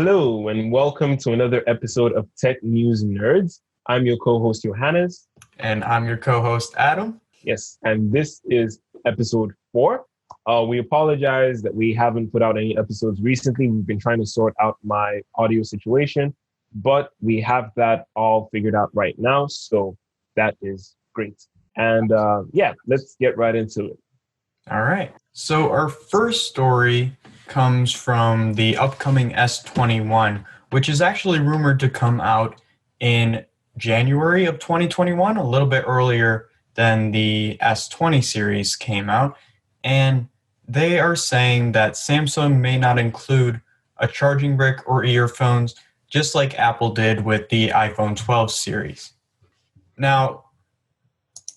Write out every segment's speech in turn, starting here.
Hello, and welcome to another episode of Tech News Nerds. I'm your co host, Johannes. And I'm your co-host, Adam. Yes, and this is episode 4. We apologize that we haven't put out any episodes recently. We've been trying to sort out my audio situation, but we have that all figured out right now. So that is great. And let's get right into it. All right. So our first story comes from the upcoming S21, which is actually rumored to come out in January of 2021, a little bit earlier than the S20 series came out. And they are saying that Samsung may not include a charging brick or earphones, just like Apple did with the iPhone 12 series. Now,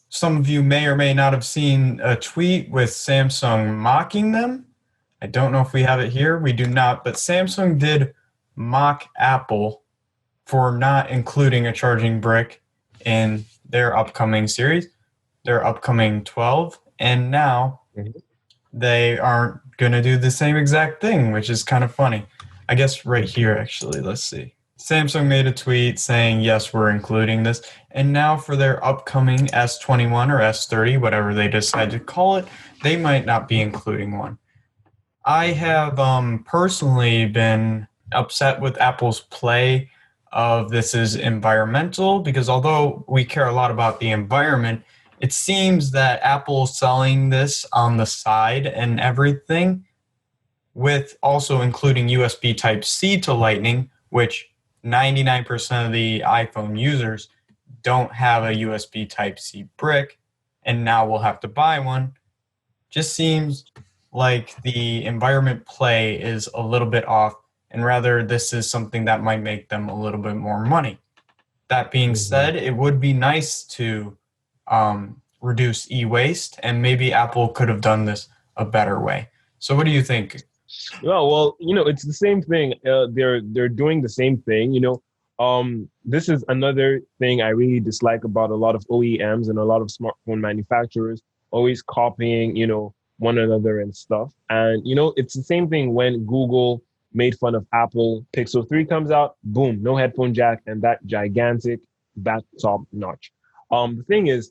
some of you may or may not have seen a tweet with Samsung mocking them. I don't know if we have it here. We do not, but Samsung did mock Apple for not including a charging brick in their upcoming series, their upcoming 12, and now they aren't going to do the same exact thing, which is kind of funny. I guess right here, actually, let's see. Samsung made a tweet saying, yes, we're including this. And now for their upcoming S21 or S30, whatever they decide to call it, they might not be including one. I have personally been upset with Apple's play of this is environmental, because although we care a lot about the environment, it seems that Apple's selling this on the side and everything, with also including USB Type-C to Lightning, which 99% of the iPhone users don't have a USB Type-C brick, and now we'll have to buy one. Just seems like the environment play is a little bit off, and rather this is something that might make them a little bit more money. That being said, it would be nice to reduce e-waste, and maybe Apple could have done this a better way. So what do you think? Well, it's the same thing. They're doing the same thing. This is another thing I really dislike about a lot of OEMs and a lot of smartphone manufacturers, always copying, one another and stuff. And it's the same thing when Google made fun of Apple. Pixel 3 comes out, boom, no headphone jack, and that gigantic back top notch. The thing is,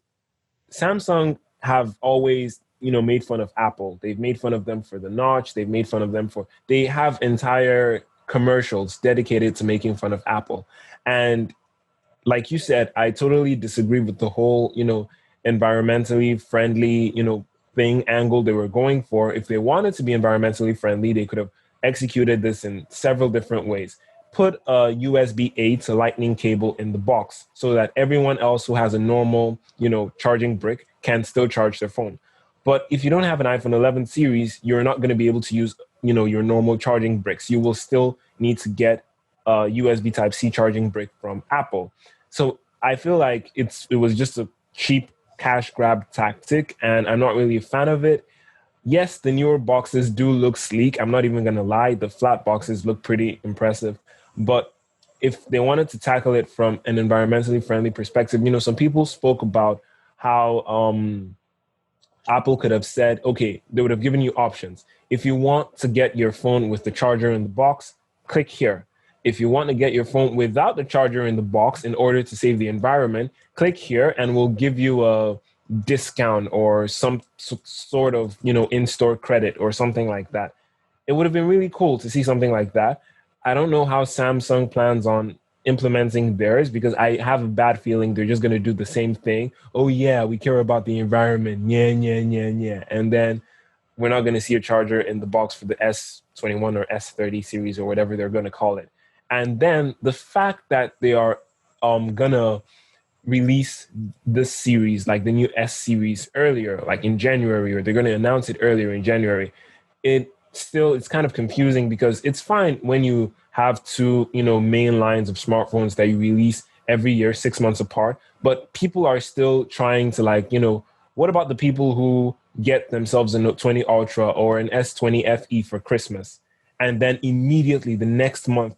Samsung have always made fun of Apple. They've made fun of them for the notch. They've made fun of them they have entire commercials dedicated to making fun of Apple. And like you said, I totally disagree with the whole, environmentally friendly, thing angle they were going for. If they wanted to be environmentally friendly, they could have executed this in several different ways. Put a USB-A to Lightning cable in the box so that everyone else who has a normal, charging brick can still charge their phone. But if you don't have an iPhone 11 series, you're not going to be able to use, your normal charging bricks. You will still need to get a USB Type-C charging brick from Apple. So I feel like it was just a cheap cash grab tactic, and I'm not really a fan of it. Yes, the newer boxes do look sleek. I'm not even going to lie. The flat boxes look pretty impressive. But if they wanted to tackle it from an environmentally friendly perspective, some people spoke about how Apple could have said, okay, they would have given you options. If you want to get your phone with the charger in the box, click here. If you want to get your phone without the charger in the box in order to save the environment, click here and we'll give you a discount or some sort of, in-store credit or something like that. It would have been really cool to see something like that. I don't know how Samsung plans on implementing theirs, because I have a bad feeling they're just going to do the same thing. Oh yeah, we care about the environment. Yeah. And then we're not going to see a charger in the box for the S21 or S30 series or whatever they're going to call it. And then the fact that they are going to release this series, like the new S series earlier, like in January, or they're going to announce it earlier in January, it's kind of confusing, because it's fine when you have two, main lines of smartphones that you release every year, 6 months apart. But people are still trying to what about the people who get themselves a Note 20 Ultra or an S20 FE for Christmas, and then immediately the next month,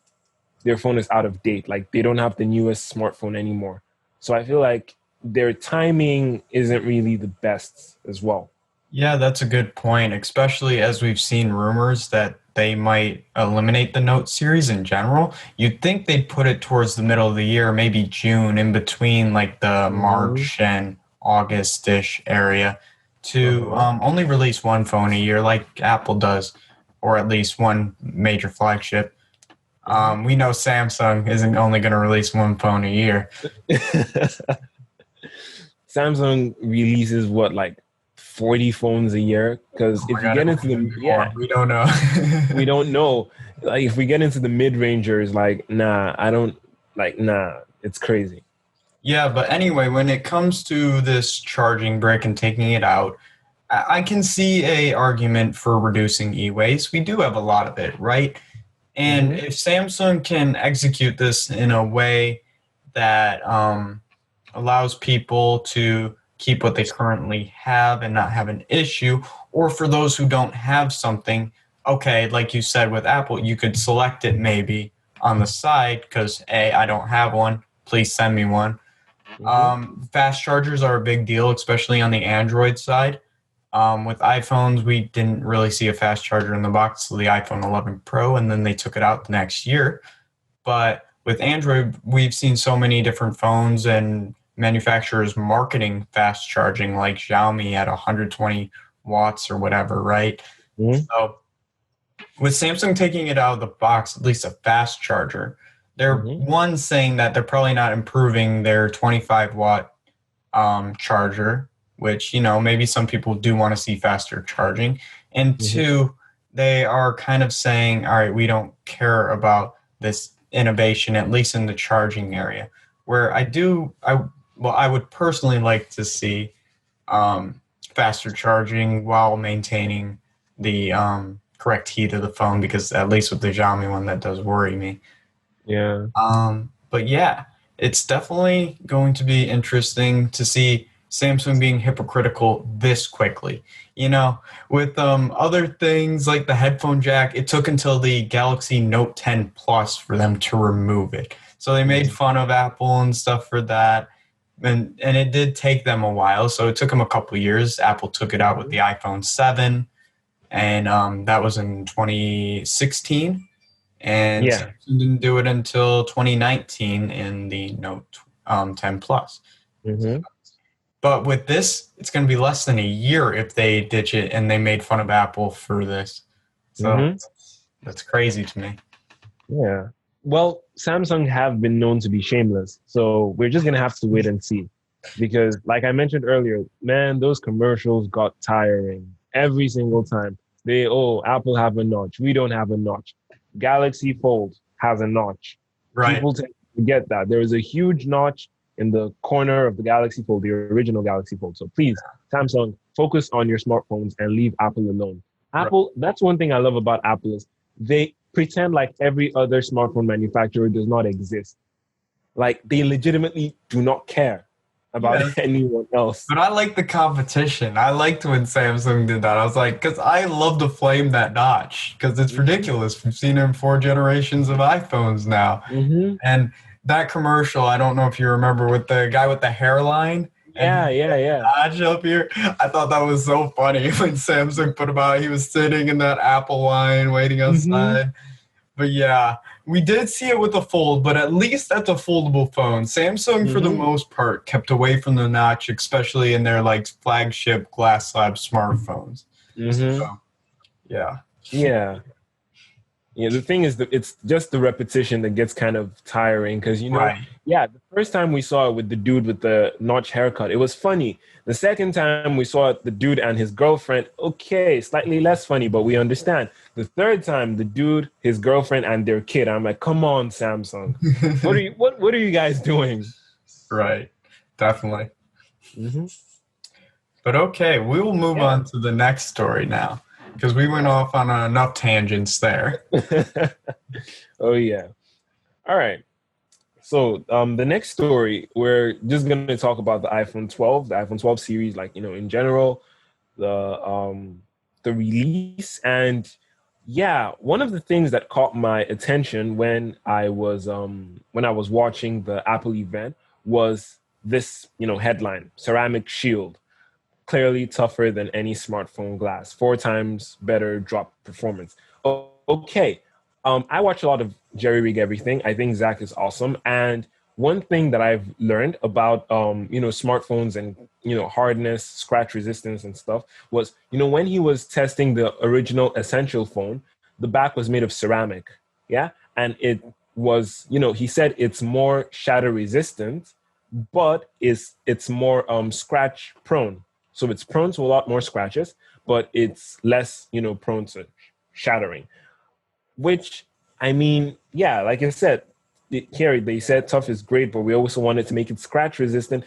their phone is out of date. Like, they don't have the newest smartphone anymore. So I feel like their timing isn't really the best as well. Yeah, that's a good point, especially as we've seen rumors that they might eliminate the Note series in general. You'd think they'd put it towards the middle of the year, maybe June, in between like the Mm-hmm. March and August-ish area, to Uh-huh. only release one phone a year like Apple does, or at least one major flagship. Mm-hmm. We know Samsung isn't only going to release one phone a year. Samsung releases what, like 40 phones a year? Because Oh my if you God, it get might into even the, be yeah, more. We don't know. we don't know. Like if we get into the mid-rangers, like nah, I don't like nah, it's crazy. Yeah, but anyway, when it comes to this charging brick and taking it out, I can see a argument for reducing e-waste. We do have a lot of it, right? And Mm-hmm. if Samsung can execute this in a way that allows people to keep what they currently have and not have an issue, or for those who don't have something, okay, like you said with Apple, you could select it maybe on the side because, A, I don't have one, please send me one. Mm-hmm. Fast chargers are a big deal, especially on the Android side. With iPhones, we didn't really see a fast charger in the box till the iPhone 11 Pro, and then they took it out the next year. But with Android, we've seen so many different phones and manufacturers marketing fast charging, like Xiaomi at 120 watts or whatever, right? So with Samsung taking it out of the box, at least a fast charger, they're Mm-hmm. one saying that they're probably not improving their 25-watt charger, which, maybe some people do want to see faster charging. And Mm-hmm. two, they are kind of saying, all right, we don't care about this innovation, at least in the charging area. Where I would personally like to see um, faster charging while maintaining the correct heat of the phone, because at least with the Xiaomi one, that does worry me. Yeah. But yeah, it's definitely going to be interesting to see Samsung being hypocritical this quickly. With other things like the headphone jack, it took until the Galaxy Note 10 Plus for them to remove it. So they made fun of Apple and stuff for that. And it did take them a while. So it took them a couple years. Apple took it out with Mm-hmm. the iPhone 7, and that was in 2016, and Yeah. Samsung didn't do it until 2019 in the Note 10 Plus. Mm-hmm. But with this, it's going to be less than a year if they ditch it and they made fun of Apple for this. So Mm-hmm. that's crazy to me. Yeah. Well, Samsung have been known to be shameless, so we're just gonna have to wait and see. Because, like I mentioned earlier, man, those commercials got tiring every single time. Apple have a notch. We don't have a notch. Galaxy Fold has a notch. Right. People tend to forget that there is a huge notch in the corner of the Galaxy Fold, the original Galaxy Fold. So please, Samsung, focus on your smartphones and leave Apple alone. Right. Apple, that's one thing I love about Apple is they pretend like every other smartphone manufacturer does not exist. Like they legitimately do not care about Yeah. anyone else. But I like the competition. I liked when Samsung did that. I was like, because I love to flame that notch because it's Mm-hmm. ridiculous. We've seen it in 4 generations of iPhones now. Mm-hmm. And that commercial, I don't know if you remember, with the guy with the hairline and Yeah, yeah, yeah. notch up here. I thought that was so funny when Samsung put him out. He was sitting in that Apple line waiting Mm-hmm. outside. But yeah, we did see it with the Fold, but at least that's a foldable phone. Samsung, for the Mm-hmm. most part, kept away from the notch, especially in their like flagship glass slab smartphones. Mm-hmm. So yeah, Yeah. Yeah, the thing is that it's just the repetition that gets kind of tiring because right. yeah, the first time we saw it with the dude with the notch haircut, it was funny. The second time we saw it, the dude and his girlfriend, okay, slightly less funny, but we understand. The third time, the dude, his girlfriend, and their kid, I'm like, come on, Samsung, what are you guys doing? Right, definitely. Hmm. But okay, we will move Yeah. on to the next story now because we went off on enough tangents there. Oh yeah. All right. So the next story, we're just going to talk about the iPhone 12 series, like in general, the release, and yeah, one of the things that caught my attention when I was watching the Apple event was this headline: ceramic shield, clearly tougher than any smartphone glass, 4 times better drop performance. Okay. I watch a lot of Jerry Rig Everything. I think Zach is awesome. And one thing that I've learned about smartphones and hardness, scratch resistance and stuff was, when he was testing the original Essential phone, the back was made of ceramic. Yeah. And it was, he said it's more shatter resistant, but it's more scratch prone. So it's prone to a lot more scratches, but it's less, prone to shattering. Which, I mean, yeah, like I said, here they said tough is great, but we also wanted to make it scratch resistant.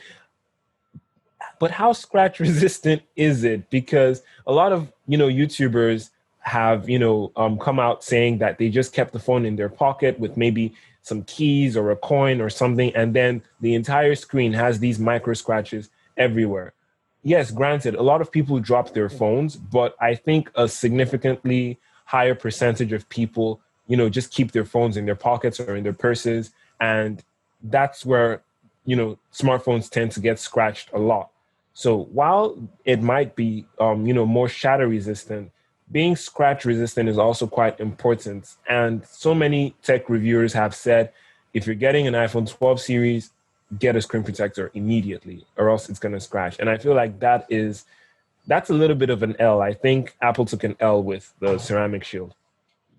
But how scratch resistant is it? Because a lot of YouTubers have come out saying that they just kept the phone in their pocket with maybe some keys or a coin or something, and then the entire screen has these micro scratches everywhere. Yes, granted, a lot of people drop their phones, but I think a significantly higher percentage of people, just keep their phones in their pockets or in their purses, and that's where smartphones tend to get scratched a lot. So while it might be, more shatter resistant, being scratch resistant is also quite important. And so many tech reviewers have said, if you're getting an iPhone 12 series, get a screen protector immediately, or else it's going to scratch. And I feel like that's a little bit of an L. I think Apple took an L with the ceramic shield.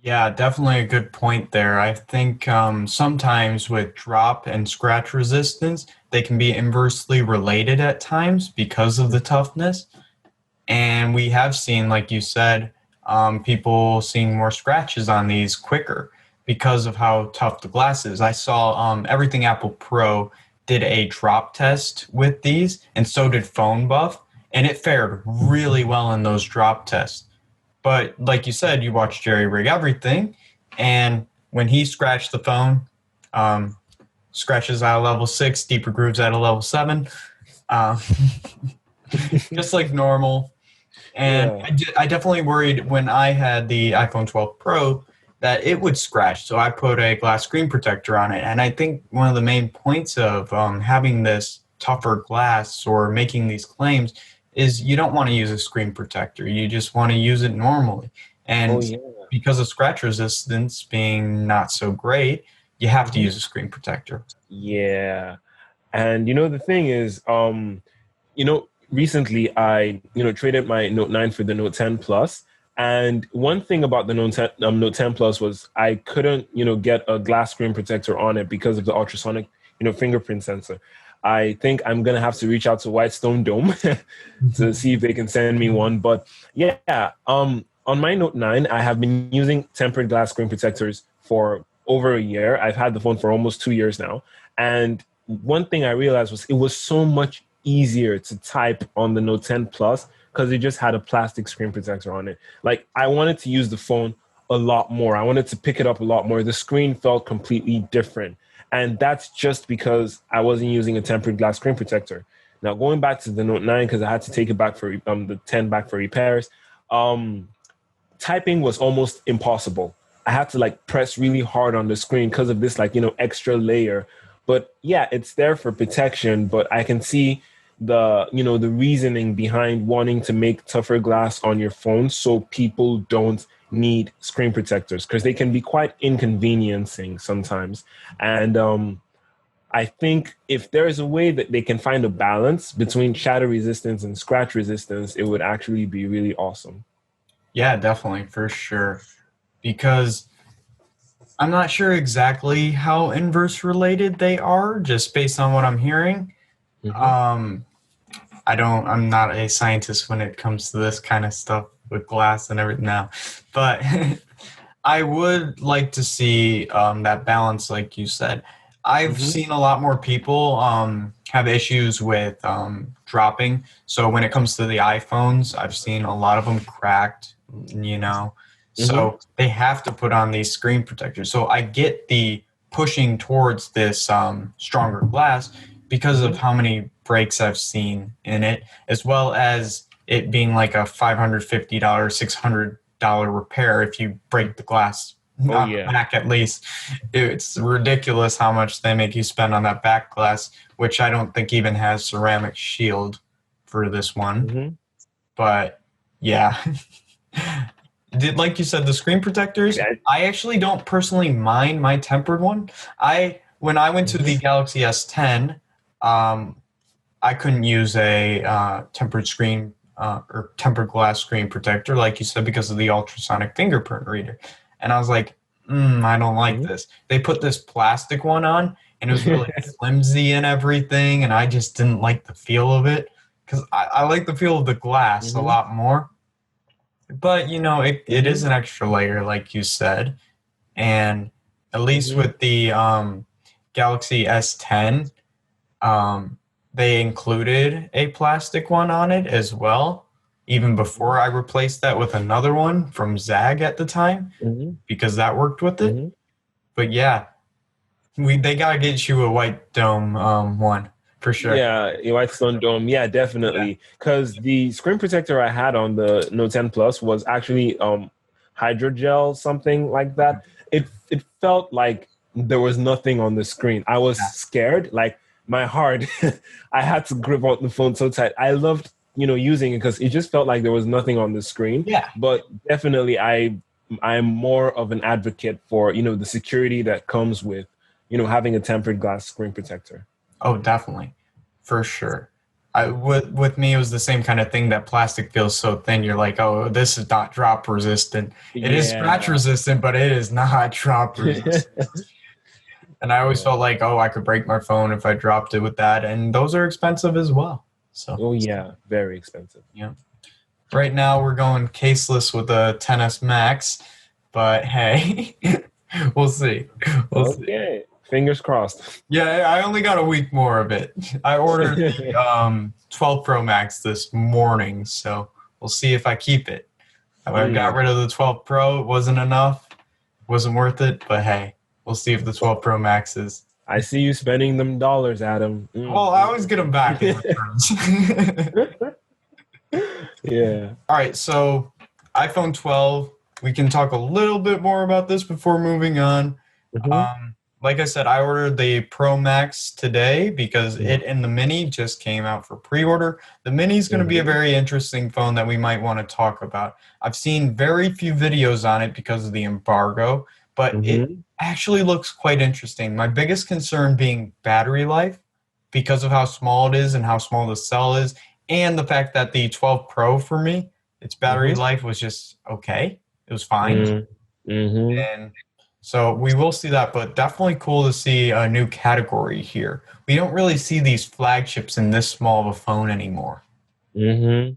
Yeah, definitely a good point there. I think sometimes with drop and scratch resistance, they can be inversely related at times because of the toughness. And we have seen, like you said, people seeing more scratches on these quicker because of how tough the glass is. I saw Everything Apple Pro did a drop test with these, and so did Phone Buff, and it fared really well in those drop tests. But like you said, you watched Jerry Rig Everything, and when he scratched the phone, um, scratches at a level 6, deeper grooves at a level 7, uh, just like normal. And Yeah. I definitely worried when I had the iPhone 12 Pro that it would scratch. So I put a glass screen protector on it. And I think one of the main points of having this tougher glass or making these claims is you don't want to use a screen protector. You just want to use it normally. Oh And yeah. because of scratch resistance being not so great, you have to Mhm. use a screen protector. Yeah. And the thing is, recently I, traded my Note 9 for the Note 10 Plus. And one thing about the Note 10 Plus was I couldn't, get a glass screen protector on it because of the ultrasonic, fingerprint sensor. I think I'm gonna have to reach out to Whitestone Dome to see if they can send me one. But yeah, on my Note 9, I have been using tempered glass screen protectors for over a year. I've had the phone for almost 2 years now. And one thing I realized was it was so much easier to type on the Note 10 Plus because it just had a plastic screen protector on it. Like I wanted to use the phone a lot more. I wanted to pick it up a lot more. The screen felt completely different. And that's just because I wasn't using a tempered glass screen protector. Now going back to the Note 9 because I had to take it back for the 10 back for repairs. Um Typing was almost impossible. I had to like press really hard on the screen because of this like extra layer. But yeah, it's there for protection, but I can see the reasoning behind wanting to make tougher glass on your phone so people don't need screen protectors because they can be quite inconveniencing sometimes. And I think if there is a way that they can find a balance between shatter resistance and scratch resistance, it would actually be really awesome. Yeah, definitely, for sure. Because I'm not sure exactly how inverse related they are, just based on what I'm hearing. Hmm. Um, I'm not a scientist when it comes to this kind of stuff with glass and everything now, but I would like to see that balance, like you said. I've Hmm. seen a lot more people have issues with dropping. So when it comes to the iPhones, I've seen a lot of them cracked, you know. Hmm. So they have to put on these screen protectors. So I get the pushing towards this stronger glass because of Hmm. how many breaks I've seen in it, as well as it being like a $550, $600 repair if you break the glass Oh on the yeah. back at least. It's ridiculous how much they make you spend on that back glass, which I don't think even has ceramic shield for this one. Hmm. But yeah, Did like you said, the screen protectors. I, I actually don't personally mind my tempered one. When I went to the Mhm. Galaxy S10, um, I couldn't use a tempered screen or tempered glass screen protector, like you said, because of the ultrasonic fingerprint reader. And I was like, I don't like Mhm. this. They put this plastic one on, and it was really flimsy and everything, and I just didn't like the feel of it because I like the feel of the glass a Mhm. lot more. But it is Mhm. an extra layer, like you said, and at least Mhm. with the Galaxy S10, um, they included a plastic one on it as well, even before I replaced that with another one from Zag at the time, Mhm. because that worked with it. Mhm. But yeah, they gotta get you a white dome one for sure. Yeah, your White Stone Dome. Yeah, Yeah. definitely. Because the screen protector I had on the Note 10 Plus was actually hydrogel, something like that. It felt like there was nothing on the screen. I was Yeah. scared. Like my heart, I had to grip on the phone so tight. I loved, using it because it just felt like there was nothing on the screen. Yeah. But definitely, I'm more of an advocate for the security that comes with having a tempered glass screen protector. Oh, definitely, for sure. With me, it was the same kind of thing. That plastic feels so thin. You're like, oh, this is not drop resistant. It is scratch Yeah. resistant, but it is not drop resistant. And I always Yeah. felt like, oh, I could break my phone if I dropped it with that, and those are expensive as well. So, Oh yeah, very expensive. yeah. Right now, we're going caseless with a 10s Max, but hey, we'll see. We'll see. Okay. Fingers crossed. Yeah, I only got a week more of it. I ordered the 12 Pro Max this morning, so we'll see if I keep it. I got Mm. rid of the 12 Pro. It wasn't enough. Wasn't worth it, but hey, we'll see if the 12 Pro Max is. I see you spending them dollars, Adam. Well, I always get them back in returns. Yeah. All right, so iPhone 12, we can talk a little bit more about this before moving on. Hmm. Like I said, I ordered the Pro Max today because it and the Mini just came out for pre-order. The Mini is going to be a Hmm. very interesting phone that we might want to talk about. I've seen very few videos on it because of the embargo, but it Hmm. actually looks quite interesting. My biggest concern being battery life because of how small it is and how small the cell is, and the fact that the 12 Pro for me, its battery Hmm. life was just okay. It was fine. Hmm. Hmm. And so we will see that, but definitely cool to see a new category here. We don't really see these flagships in this small of a phone anymore. Hmm.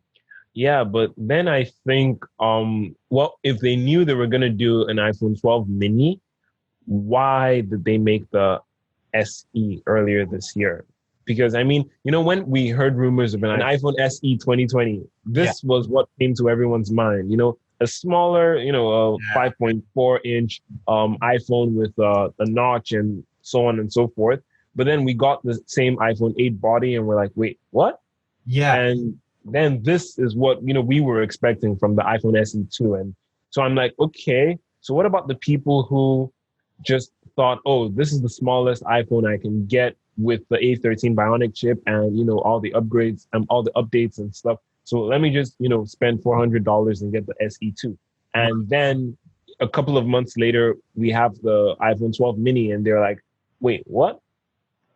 Yeah, but then I think well, if they knew they were gonna do an iPhone 12 mini, why did they make the SE earlier this year? Because I mean, when we heard rumors of an iPhone SE 2020, Yeah. this was what came to everyone's mind. A smaller, a Yeah. 5.4-inch iPhone with a notch and so on and so forth. But then we got the same iPhone 8 body, and we're like, wait, what? Yeah. And then this is what we were expecting from the iPhone SE2. And so I'm like, okay, so what about the people who just thought, oh, this is the smallest iPhone I can get with the A13 Bionic chip and all the upgrades and all the updates and stuff. So let me just spend $400 and get the SE2. And then a couple of months later, we have the iPhone 12 mini, and they're like, wait, what?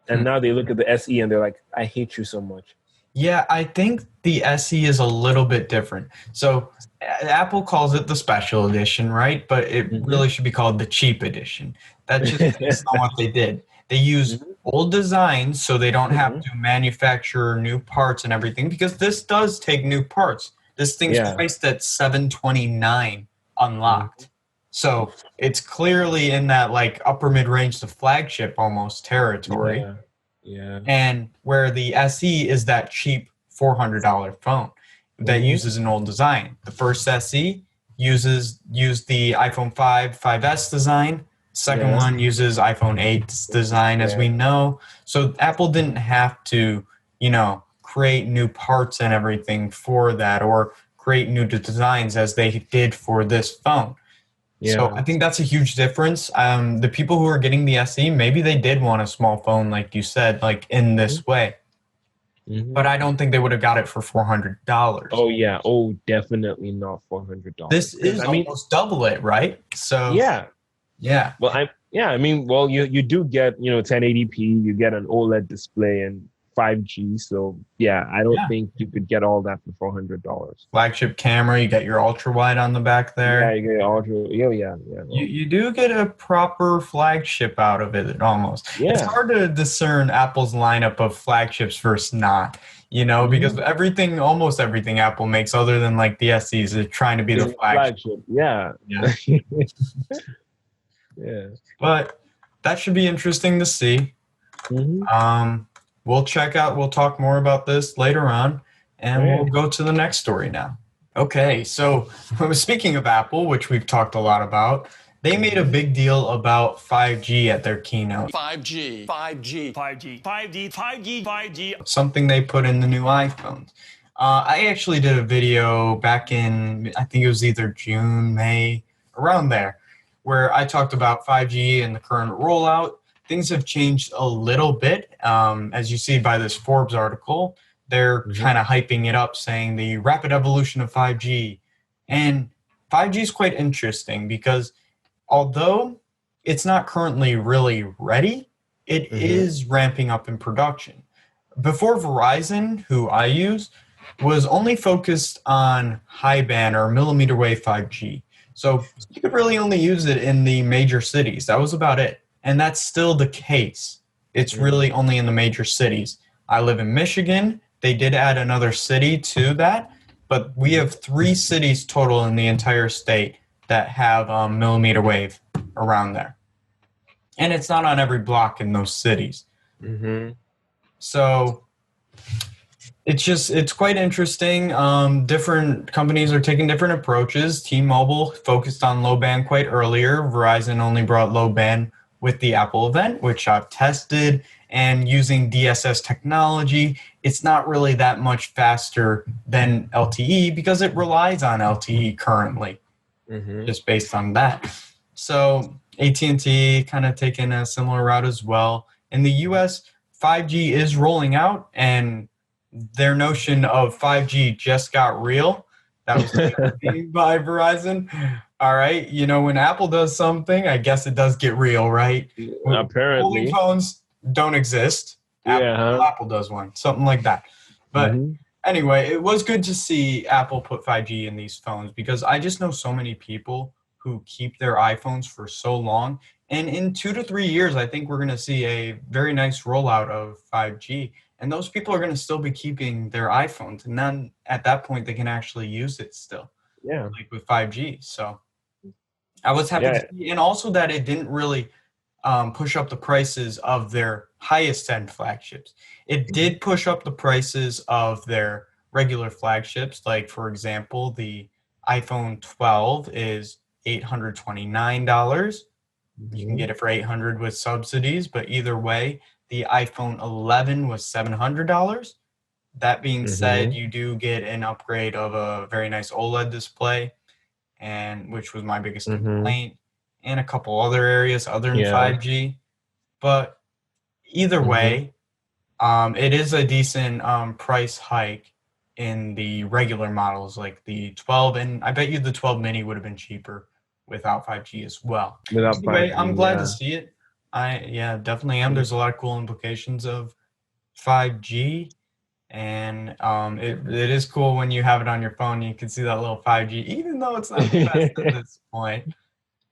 And now they look at the SE and they're like, I hate you so much. Yeah, I think the SE is a little bit different. So Apple calls it the special edition, right? But it Mm-hmm. really should be called the cheap edition. That's just based on what they did. They use Mm-hmm. old designs so they don't have Mm-hmm. to manufacture new parts and everything because this does take new parts. This thing's Yeah. priced at 729 Mm-hmm. unlocked. So it's clearly in that like upper mid range to flagship almost territory, Yeah. Yeah. and where the SE is that cheap $400 phone that Mm-hmm. uses an old design. The first SE used the iPhone 5, 5S design. Second Yeah. one uses iPhone 8's design, as Yeah. we know. So Apple didn't have to, create new parts and everything for that, or create new designs as they did for this phone. So Yeah. I think that's a huge difference. The people who are getting the SE, maybe they did want a small phone, like you said, like in Mm-hmm. this way. but I don't think they would have got it for $400. Oh yeah. Oh, definitely not $400. This Because is I mean, almost double it, right? So yeah. yeah, Well, I mean, well, you do get 1080p, you get an OLED display and 5G. So yeah, I don't yeah. think you could get all that for $400. Flagship camera, you get your ultra wide on the back Yeah, there. you get ultra. Yeah, yeah, yeah. You do get a proper flagship out of it almost. It's Yeah. hard to discern Apple's lineup of flagships versus not, because Hmm. almost everything Apple makes other than like the SEs is trying to be the Is flagship. flagship. Yeah. Yeah. Yeah. But that should be interesting to see. Hmm. Um, we'll talk more about this later on, and we'll Right. go to the next story now. Okay, so speaking of Apple, which we've talked a lot about, they made a Hmm. big deal about 5G at their keynote. 5G, 5G, 5G, 5G, 5G, 5G. Something they put in the new iPhones. I actually did a video back in, I think it was either June, May, around there, where I talked about 5G and the current rollout. Things have changed a little bit. As you see by this Forbes article, they're Hmm. kind of hyping it up, saying the rapid evolution of 5G. And 5G is quite interesting because although it's not currently really ready, it Hmm. is ramping up in production. Before Verizon, who I use, was only focused on high band or millimeter wave 5G. So you could really only use it in the major cities. That was about it. And that's still the case. It's Hmm. really only in the major cities. I live in Michigan. They did add another city to that, but we have 3 cities total in the entire state that have millimeter wave around there. And it's not on every block in those cities. Hmm. So it's quite interesting. Different companies are taking different approaches. T-Mobile focused on low band quite earlier. Verizon only brought low band with the Apple event, which I've tested. And using DSS technology, it's not really that much faster than LTE because it relies on LTE currently, Hmm. just based on that. So AT&T kind of taking a similar route as well. In the US, 5G is rolling out, and their notion of 5G just got real. That was tweeted by Verizon. All right, when Apple does something, I guess it does get real, right? Folding Apparently. phones don't exist. Yeah, huh? Apple does one, something like that. But Hmm. anyway, it was good to see Apple put 5G in these phones because I just know so many people who keep their iPhones for so long. And in 2 to 3 years, I think we're going to see a very nice rollout of 5G. And those people are going to still be keeping their iPhones. And then at that point, they can actually use it still, Yeah. like with 5G. So I was happy to Yeah. see. And also that it didn't really push up the prices of their highest end flagships. It did push up the prices of their regular flagships. Like, for example, the iPhone 12 is $829. You can Hmm. get it for 800 with subsidies, but either way, the iPhone 11 was $700. That being said, Hmm. you do get an upgrade of a very nice OLED display, and which was my biggest Hmm. complaint, and a couple other areas other than Yeah. 5G. But either Hmm. way, it is a decent price hike in the regular models like the 12, and I bet you the 12 mini would have been cheaper without 5G as well. Without Anyway, 5G, I'm glad to yeah. see it. Yeah, definitely am. There's a lot of cool implications of 5G, and it is cool when you have it on your phone. You can see that little 5G, even though it's not the best at this point.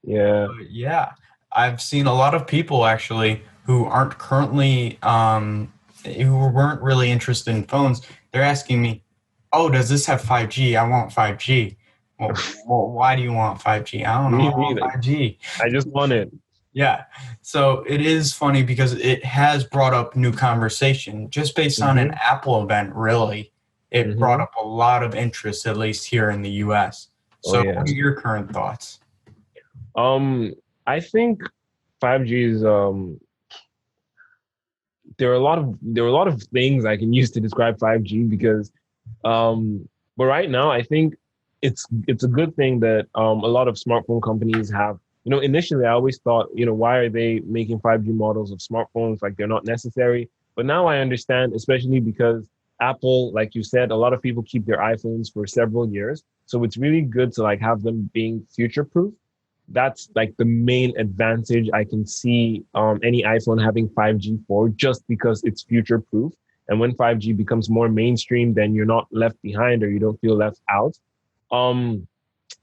Yeah. But yeah, I've seen a lot of people actually who aren't currently who weren't really interested in phones. They're asking me, "Oh, does this have 5G? I want 5G." Well, why do you want 5G? I don't know. I Me want neither. 5G. I just want it. Yeah. So it is funny because it has brought up new conversation just based on an Hmm. Apple event, really. It brought Hmm. up a lot of interest, at least here in the US. Oh So yeah. what are your current thoughts? Um, I think 5G is there are a lot of things I can use to describe 5G because but right now I think it's a good thing that a lot of smartphone companies have. Initially I always thought, why are they making 5G models of smartphones like they're not necessary? But now I understand, especially because Apple, like you said, a lot of people keep their iPhones for several years. So it's really good to like have them being future proof. That's like the main advantage I can see any iPhone having 5G for, just because it's future proof. And when 5G becomes more mainstream, then you're not left behind or you don't feel left out. Um,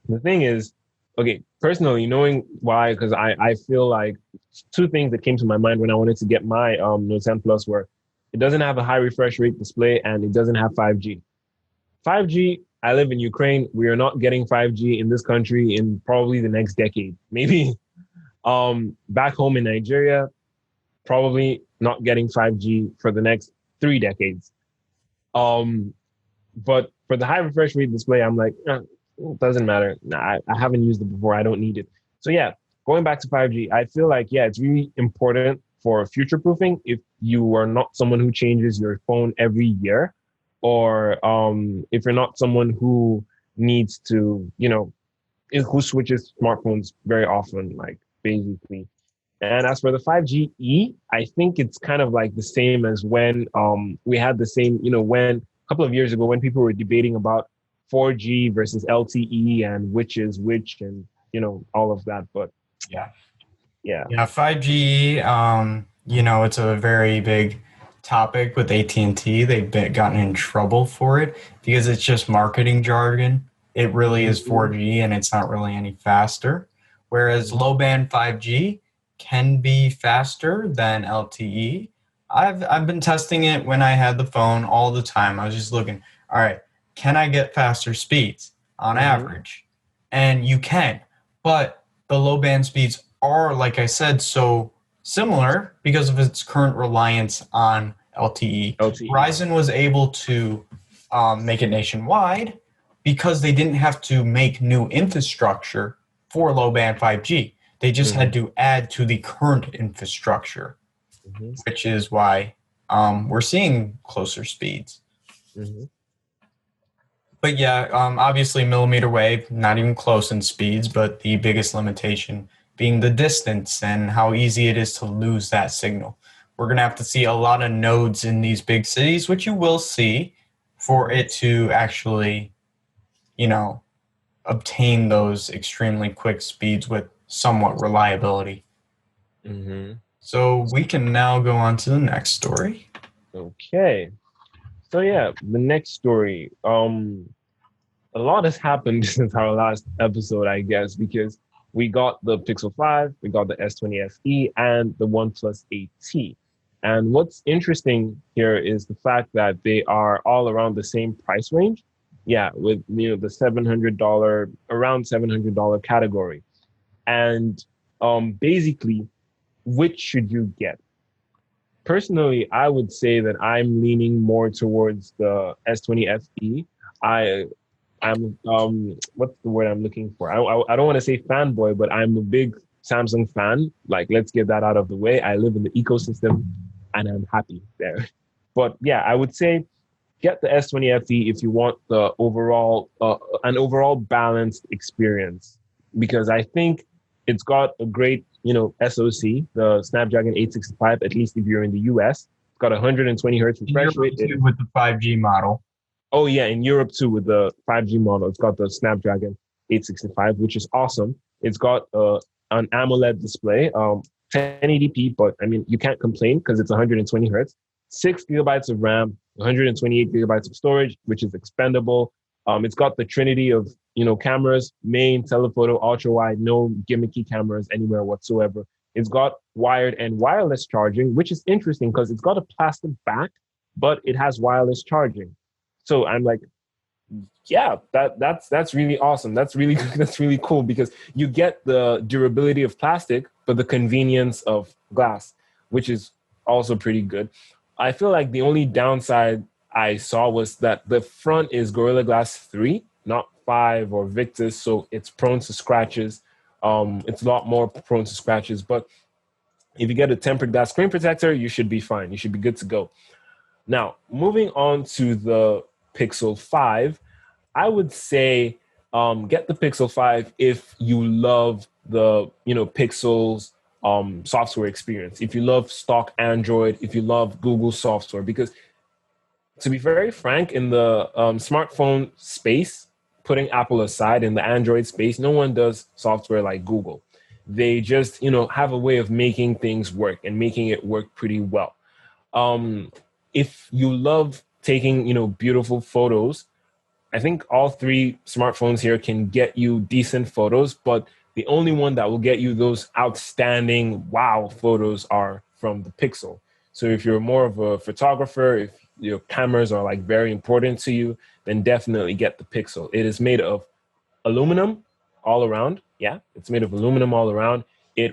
the thing is, okay, personally, knowing why, because I feel like two things that came to my mind when I wanted to get my Note 10 Plus were it doesn't have a high refresh rate display and it doesn't have 5G. 5G, I live in Ukraine. We are not getting 5G in this country in probably the next decade. Maybe back home in Nigeria, probably not getting 5G for the next 3 decades. Um, but for the high refresh rate display, I'm like, it doesn't matter. Nah, I haven't used it before. I don't need it. So yeah, going back to 5G, I feel like, yeah, it's really important for future proofing if you are not someone who changes your phone every year, or if you're not someone who needs to, who switches smartphones very often, like basically. And as for the 5G E, I think it's kind of like the same as when we had the same, when a couple of years ago when people were debating about 4G versus LTE and which is which and all of that. But Yeah. yeah. Yeah, 5G, it's a very big topic with AT&T. They've gotten in trouble for it because it's just marketing jargon. It really is Mhm. 4G and it's not really any faster. Whereas low band 5G can be faster than LTE. I've been testing it when I had the phone all the time. I was just looking, all right, can I get faster speeds on Mhm. average? And you can, but the low band speeds are, like I said, so similar because of its current reliance on LTE. LTE. Verizon was able to make it nationwide because they didn't have to make new infrastructure for low band 5G. They just had Mhm. to add to the current infrastructure, Mhm. which is why we're seeing closer speeds. Mhm. But yeah, obviously millimeter wave, not even close in speeds, but the biggest limitation being the distance and how easy it is to lose that signal. We're going to have to see a lot of nodes in these big cities, which you will see for Mhm. it to actually, you know, obtain those extremely quick speeds with somewhat reliability. Mhm. So we can now go on to the next story. Okay. So yeah, the next story. A lot has happened since our last episode, I guess, because we got the Pixel 5, we got the S20 FE, and the OnePlus 8T. And what's interesting here is the fact that they are all around the same price range. Yeah, with the $700, around $700 category. And basically, which should you get? Personally, I would say that I'm leaning more towards the S20 FE. I I'm what's the word I'm looking for? I don't want to say fanboy, but I'm a big Samsung fan. Like, let's get that out of the way. I live in the ecosystem, and I'm happy there. But yeah, I would say get the S20 FE if you want the overall an overall balanced experience, because I think it's got a great SoC, the Snapdragon 865. At least if you're in the US, it's got 120 hertz In refresh Europe rate. It too is with the 5G model. Oh yeah, in Europe too with the 5G model, it's got the Snapdragon 865, which is awesome. It's got an AMOLED display, 1080p, but I mean you can't complain because it's 120 hertz. 6 gigabytes of RAM, 128 gigabytes of storage, which is expendable. It's got the trinity of cameras: main, telephoto, ultra wide, no gimmicky cameras anywhere whatsoever. It's got wired and wireless charging, which is interesting because it's got a plastic back, but it has wireless charging. So I'm like, yeah, that's really awesome. That's really that's really cool because you get the durability of plastic, but the convenience of glass, which is also pretty good. I feel like the only downside I saw was that the front is Gorilla Glass 3, not 5 or Victus, so it's prone to scratches. It's a lot more prone to scratches, but if you get a tempered glass screen protector, you should be fine. You should be good to go. Now, moving on to the Pixel 5, I would say get the Pixel 5 if you love the, Pixel's software experience. If you love stock Android, if you love Google software, because to be very frank, in the smartphone space, putting Apple aside, in the Android space, no one does software like Google. They just, have a way of making things work and making it work pretty well. Um, if you love taking, beautiful photos, I think all three smartphones here can get you decent photos, but the only one that will get you those outstanding wow photos are from the Pixel. So if you're more of a photographer, if your cameras are like very important to you, then definitely get the Pixel. It is made of aluminum all around. Yeah, it's made of aluminum all around.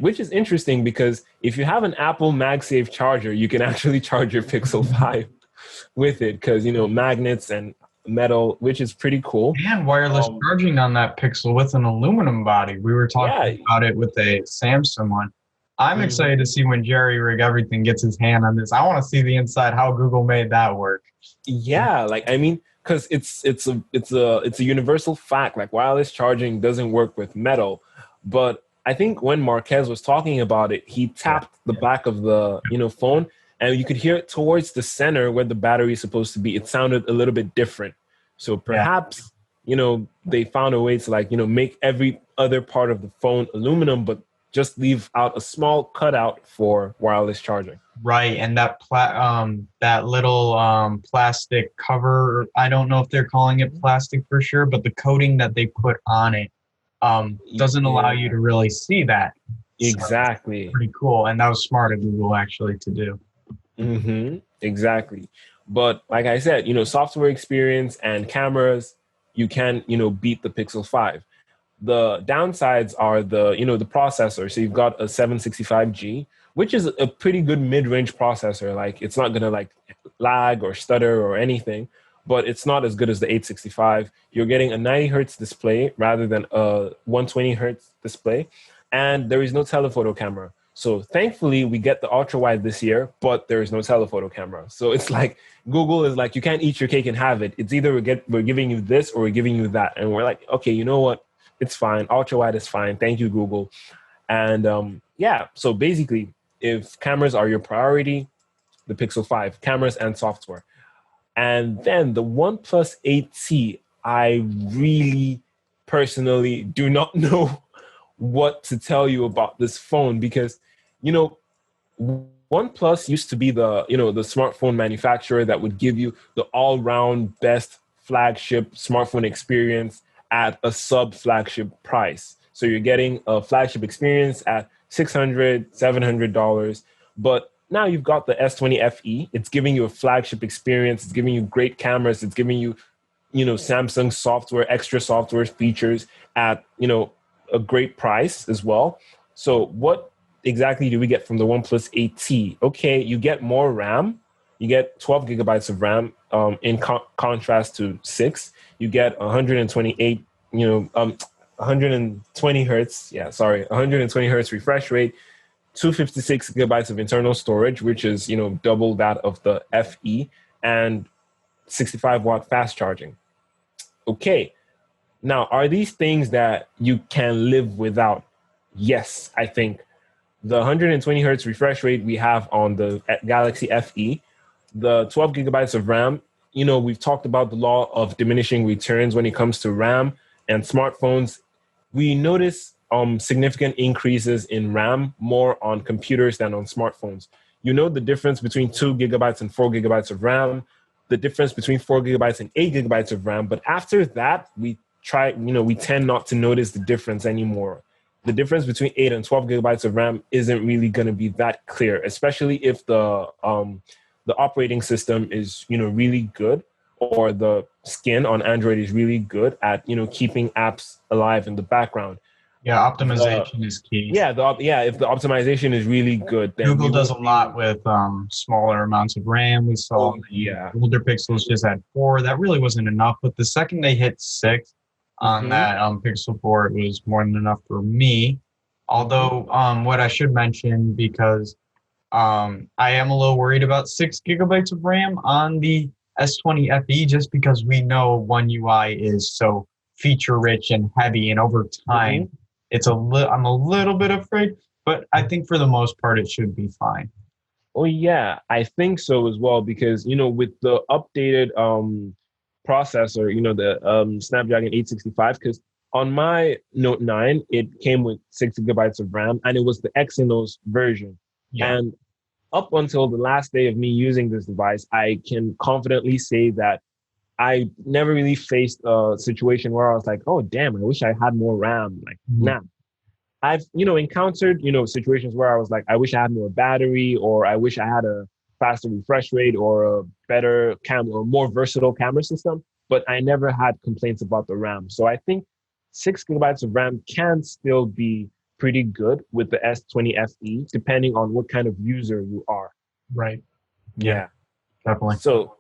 Which is interesting because if you have an Apple MagSafe charger, you can actually charge your Pixel 5 with it because, magnets and metal, which is pretty cool. And wireless charging on that Pixel with an aluminum body. We were Yeah. talking about it with a Samsung one. I'm excited to see when Jerry Rig Everything gets his hand on this. I want to see the inside, how Google made that work. Yeah, like I mean, because it's a universal fact. Like wireless charging doesn't work with metal, but I think when Marquez was talking about it, he tapped the back of the phone, and you could hear it towards the center where the battery is supposed to be. It sounded a little bit different. So perhaps they found a way to make every other part of the phone aluminum, but just leave out a small cutout for wireless charging. Right, and that little plastic cover, I don't know if they're calling it plastic for sure, but the coating that they put on it doesn't allow you to really see that. Exactly. So, pretty cool, and that was smart of Google actually to do. Exactly. But like I said, software experience and cameras, you can, beat the Pixel 5. The downsides are the processor. So you've got a 765G, which is a pretty good mid-range processor. Like it's not gonna like lag or stutter or anything, but it's not as good as the 865. You're getting a 90 hertz display rather than a 120 hertz display, and there is no telephoto camera. So thankfully, we get the ultra wide this year, but there is no telephoto camera. So it's like Google is like, you can't eat your cake and have it. It's either we're giving you this or we're giving you that, and we're like, okay, you know what? It's fine. Ultra wide is fine. Thank you, Google. And so basically, if cameras are your priority, the Pixel 5, cameras and software. And then the OnePlus 8T, I really personally do not know what to tell you about this phone because, OnePlus used to be the smartphone manufacturer that would give you the all-round best flagship smartphone experience at a sub-flagship price. So you're getting a flagship experience at $600, $700. But now you've got the S20 FE. It's giving you a flagship experience. It's giving you great cameras. It's giving you, Samsung software, extra software features at, a great price as well. So what exactly do we get from the OnePlus 8T? Okay, you get more RAM. You get 12 gigabytes of RAM in contrast to 6. You get 128, 120 hertz. 120 hertz refresh rate, 256 gigabytes of internal storage, which is, double that of the FE, and 65-watt fast charging. Okay. Now, are these things that you can live without? Yes, I think. The 120 hertz refresh rate we have on the Galaxy FE, the 12 gigabytes of RAM, we've talked about the law of diminishing returns when it comes to RAM and smartphones. We notice significant increases in RAM more on computers than on smartphones. You know the difference between 2 gigabytes and 4 gigabytes of RAM, the difference between 4 gigabytes and 8 gigabytes of RAM. But after that, we tend not to notice the difference anymore. The difference between 8 and 12 gigabytes of RAM isn't really going to be that clear, especially if the operating system is, really good, or the skin on Android is really good at, keeping apps alive in the background. Yeah, optimization is key. Yeah, if the optimization is really good, then Google does a lot with smaller amounts of RAM. We saw older Pixels just had 4. That really wasn't enough. But the second they hit 6 on that Pixel 4, it was more than enough for me. Although what I should mention, because I am a little worried about 6 gigabytes of RAM on the S20 FE, just because we know One UI is so feature rich and heavy, and over time, I'm a little bit afraid. But I think for the most part, it should be fine. Oh yeah, I think so as well because with the updated processor, the Snapdragon 865 because on my Note 9 it came with 6 gigabytes of RAM and it was the Exynos version. Yeah. And up until the last day of me using this device, I can confidently say that I never really faced a situation where I was like, "Oh damn, I wish I had more RAM." Like, Mhm. nah, I've, encountered, situations where I was like, I wish I had more battery or I wish I had a faster refresh rate or a better camera or more versatile camera system, but I never had complaints about the RAM. So I think 6 gigabytes of RAM can still be pretty good with the S20 FE, depending on what kind of user you are. Right. Yeah, Yeah. definitely. So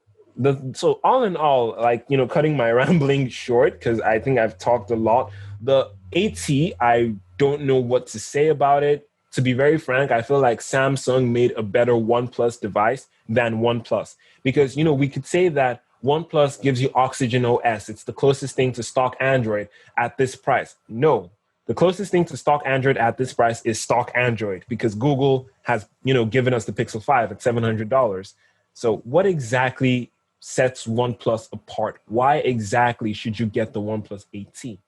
all in all, like cutting my rambling short because I think I've talked a lot. The AT, I don't know what to say about it. To be very frank, I feel like Samsung made a better OnePlus device than OnePlus because we could say that OnePlus gives you Oxygen OS. It's the closest thing to stock Android at this price. No, the closest thing to stock Android at this price is stock Android because Google has given us the Pixel 5 at $700. So what exactly sets OnePlus apart? Why exactly should you get the OnePlus 8T?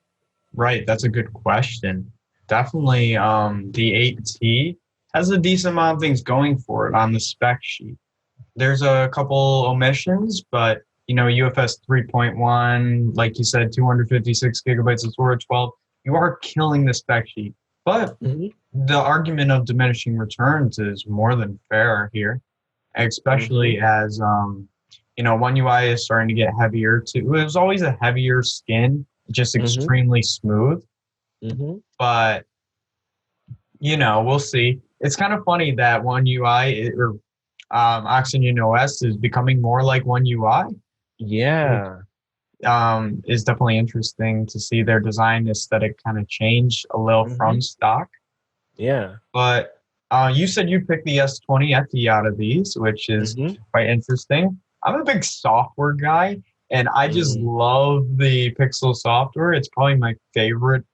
Right, that's a good question. Definitely, the 8T has a decent amount of things going for it on the spec sheet. There's a couple omissions, but UFS 3.1, like you said, 256 gigabytes of storage, 12. You are killing the spec sheet. But Mm-hmm. the argument of diminishing returns is more than fair here, especially Mm-hmm. as One UI is starting to get heavier too. It was always a heavier skin, just Mm-hmm. extremely smooth. Mm-hmm. But we'll see. It's kind of funny that One UI or Oxygen OS is becoming more like One UI. Yeah. Is definitely interesting to see their design aesthetic kind of change a little Mm-hmm. from stock. Yeah. But you said you picked the S20 FE out of these, which is Mm-hmm. quite interesting. I'm a big software guy, and I just Mm-hmm. love the Pixel software. It's probably my favorite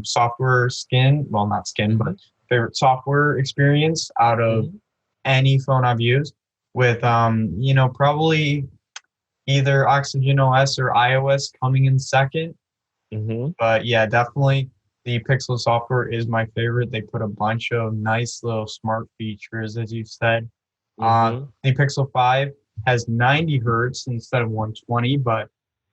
software skin. Well, not skin, but favorite software experience out of Mm-hmm. any phone I've used. With probably either Oxygen OS or iOS coming in second. Mm-hmm. But yeah, definitely the Pixel software is my favorite. They put a bunch of nice little smart features, as you said. Mm-hmm. The Pixel 5 has 90 hertz instead of 120, but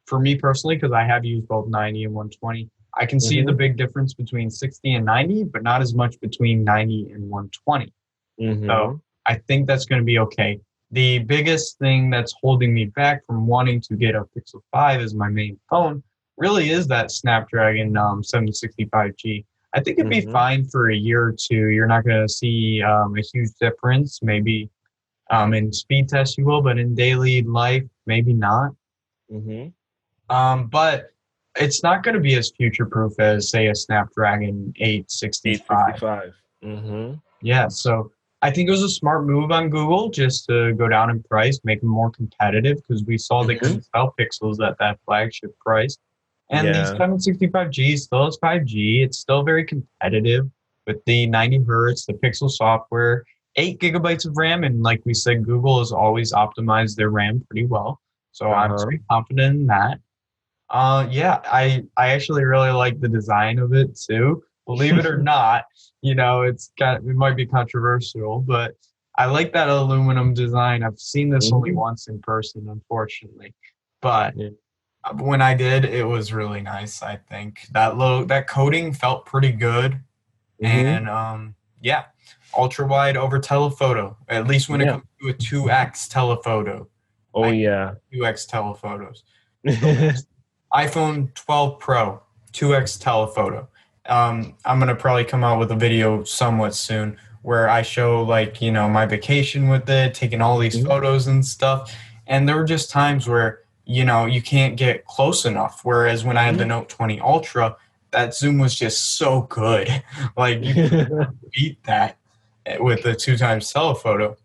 for me personally, because I have used both 90 and 120, I can see the Mm-hmm. big difference between 60 and 90, but not as much between 90 and 120. So Mm-hmm. I think that's going to be okay. The biggest thing that's holding me back from wanting to get a Pixel 5 as my main phone really is that Snapdragon 765G. I think it'd be Mm-hmm. fine for a year or two. You're not going to see a huge difference. Maybe in speed tests you will, but in daily life, maybe not. Mm-hmm. But it's not going to be as future proof as, say, a Snapdragon 865. 865. Mm-hmm. Yeah, so I think it was a smart move on Google just to go down in price, make them more competitive because we saw they Mm-hmm. couldn't sell Pixels at that flagship price. And the Yeah. 765G still has 5G. It's still very competitive with the 90 hertz, the Pixel software, 8 gigabytes of RAM. And like we said, Google has always optimized their RAM pretty well. So I'm Uh-huh. pretty confident in that. Yeah, I actually really like the design of it too. Believe it or not, it might be controversial, but I like that aluminum design. I've seen this only Mm-hmm. once in person, unfortunately, but Yeah. when I did, it was really nice. I think that coating felt pretty good, Mm-hmm. and yeah, ultra wide over telephoto. At least when it Yeah. comes to a 2x telephoto, Oh I hate yeah. 2x telephotos. The worst. iPhone 12 Pro, 2x telephoto. I'm gonna probably come out with a video somewhat soon where I show my vacation with it, taking all these Mhm. photos and stuff. And there were just times where you can't get close enough. Whereas when I had the Mhm. Note 20 Ultra, that zoom was just so good. Like you could beat that with the two times telephoto.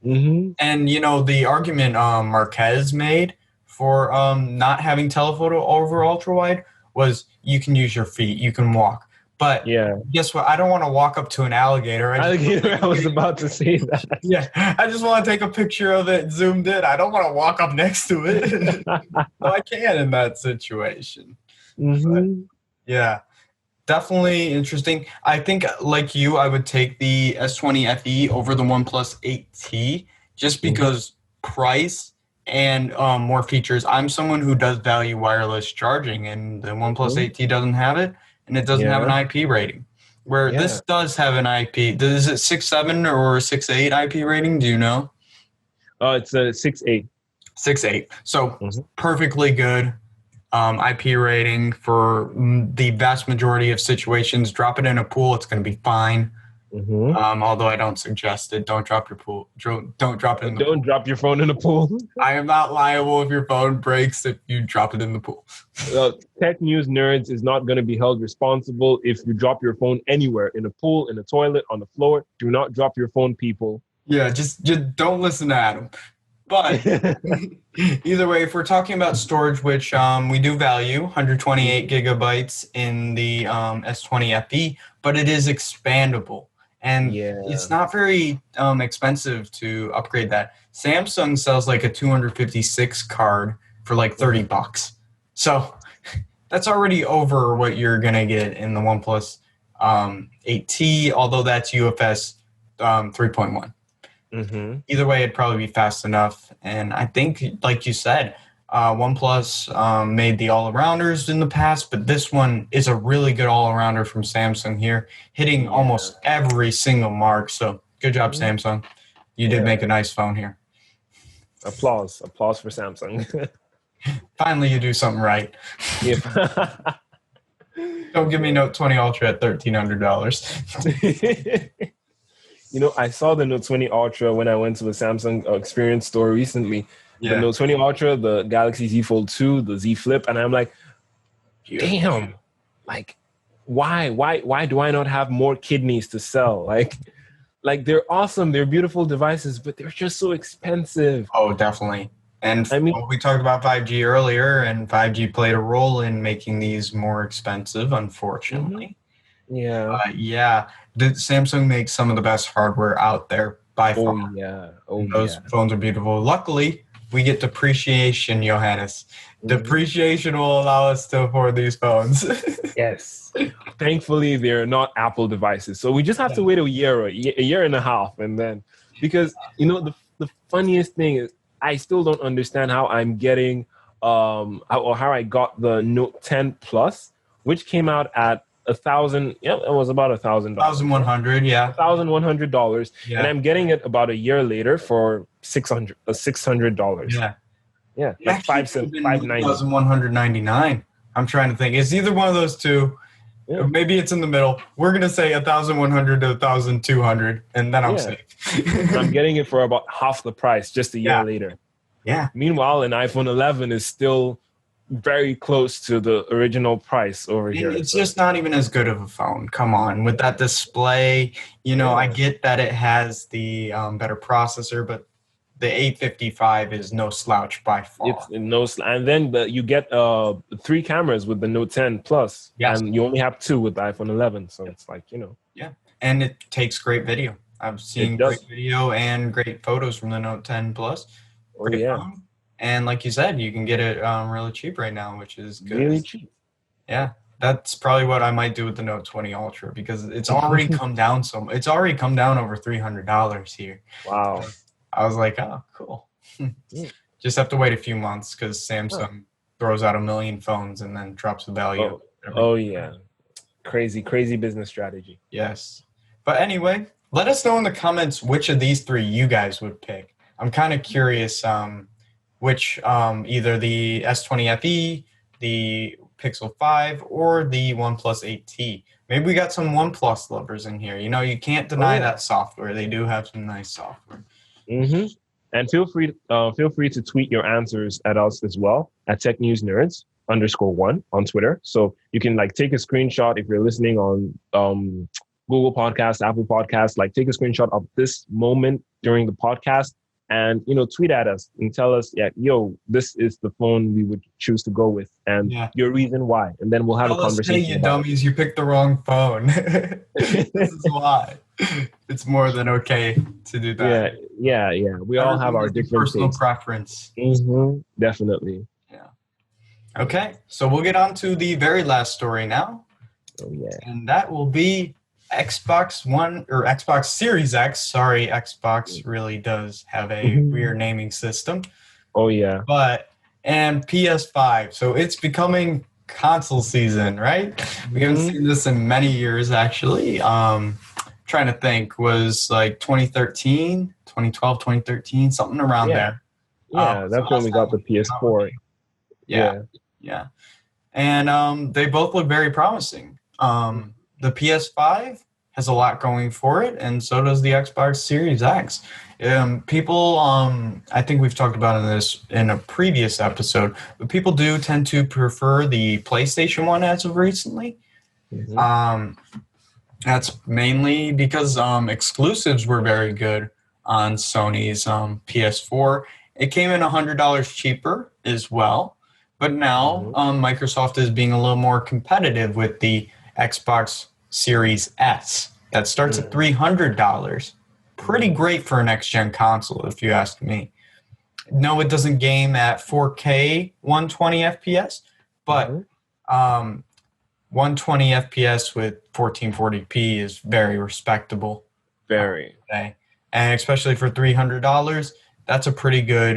Mhm. And the argument Marquez made for not having telephoto over ultra wide was you can use your feet, you can walk. But Yeah. guess what? I don't want to walk up to an alligator. Alligator, I was about to say that. Yeah, I just want to take a picture of it zoomed in. I don't want to walk up next to it. So I can in that situation. But Mm-hmm. yeah, definitely interesting. I think, like you, I would take the S20 FE over the OnePlus 8T just because price and more features. I'm someone who does value wireless charging, and the OnePlus Mm-hmm. 8T doesn't have it, and it doesn't have Yeah. an IP rating. Where Yeah. this does have an IP. Is it 6.7 or 6.8 IP rating? Do you know? It's a 6.8. 6.8. So Mm-hmm. perfectly good. IP rating for the vast majority of situations. Drop it in a pool, it's going to be fine. Mm-hmm. Although I don't suggest it. Don't drop your pool. Don't drop it in the Don't pool. drop your phone in the pool. I am not liable if your phone breaks if you drop it in the pool. Tech News Nerds is not going to be held responsible if you drop your phone anywhere, in a pool, in a toilet, on the floor. Do not drop your phone, people. Yeah, just don't listen to Adam. But either way, if we're talking about storage, which we do value, 128 gigabytes in the S20 FE, but it is expandable. And Yeah. it's not very expensive to upgrade that. Samsung sells like a 256 card for like $30. So that's already over what you're going to get in the OnePlus 8T, although that's UFS 3.1. Mm-hmm. Either way, it'd probably be fast enough. And I think, like you said, OnePlus made the all-arounders in the past, but this one is a really good all-arounder from Samsung here, hitting almost every single mark. So good job, Samsung. You did make a nice phone here. Applause for Samsung. Finally, you do something right. If Don't give me Note 20 Ultra at $1,300. I saw the Note 20 Ultra when I went to the Samsung Experience store recently. Yeah. The Note 20 Ultra, the Galaxy Z Fold 2, the Z Flip, and I'm like, damn, like, why do I not have more kidneys to sell? Like they're awesome, they're beautiful devices, but they're just so expensive. Oh, definitely. And I mean, we talked about 5G earlier, and 5G played a role in making these more expensive, unfortunately. yeah. Yeah, Samsung makes some of the best hardware out there by far. Oh yeah. Those phones are beautiful. Luckily, we get depreciation, Johannes. Depreciation will allow us to afford these phones. Yes. Thankfully, they're not Apple devices. So we just have to wait a year and a half. And then, because, the funniest thing is, I still don't understand how I'm getting, how I got the Note 10 Plus, which came out at $1,000. Yeah, it was about $1,000. $1,100, yeah. $1,100. Yeah. And I'm getting it about a year later for $600. Yeah. Yeah. Like $590. $1,199. I'm trying to think. It's either one of those two. Yeah. Maybe it's in the middle. We're gonna say 1,100 to 1,200, and then I'm safe. I'm getting it for about half the price just a year later. Yeah. Meanwhile, an iPhone 11 is still very close to the original price over here. It's just not even as good of a phone. Come on, with that display. I get that it has the better processor, but the 855 is no slouch by far. It's no, and then you get 3 cameras with the Note 10 Plus, and you only have 2 with the iPhone 11. So it's like, Yeah, and it takes great video. I've seen great video and great photos from the Note 10 Plus. Great phone. And like you said, you can get it really cheap right now, which is good. Really cheap. Yeah, that's probably what I might do with the Note 20 Ultra, because it's already come down it's already come down over $300 here. Wow. I was like, oh, cool. Just have to wait a few months because Samsung throws out 1 million phones and then drops the value. Oh yeah. Crazy business strategy. Yes. But anyway, let us know in the comments which of these 3 you guys would pick. I'm kind of curious which either the S20 FE, the Pixel 5, or the OnePlus 8T. Maybe we got some OnePlus lovers in here. You can't deny that software. They do have some nice software. Mm-hmm. And feel free to tweet your answers at us as well at TechNewsNerds_1 on Twitter. So you can take a screenshot if you're listening on Google Podcasts, Apple Podcasts. Take a screenshot of this moment during the podcast and tweet at us and tell us, yeah, yo, this is the phone we would choose to go with, and Yeah. your reason why, and then we'll have a Tell us, hey, conversation you about dummies, you picked the wrong phone. This it. is why. It's more than okay to do Yeah, that. yeah. We all have Everything our is the different personal tastes. preference. Definitely. Yeah. Okay, so we'll get on to the very last story now. Oh yeah. And that will be Xbox One or Xbox Series X. Sorry, Xbox really does have a weird naming system. Oh yeah. And PS5. So it's becoming console season, right? We haven't seen this in many years, actually. Trying to think, was like 2013, 2012, 2013, something around Yeah. there. Yeah, Was the that's when last we time got the came out with PS4. it. Yeah. Yeah. And they both look very promising. The PS5 has a lot going for it, and so does the Xbox Series X. People, I think we've talked about this in a previous episode, but people do tend to prefer the PlayStation 1 as of recently. Mhm. That's mainly because exclusives were very good on Sony's PS4. It came in $100 cheaper as well. But now Microsoft is being a little more competitive with the Xbox Series S. That starts at $300. Pretty great for a next-gen console, if you ask me. No, it doesn't game at 4K 120 FPS, but 120 FPS with 1440p is very respectable. Very. Today. And especially for $300, that's a pretty good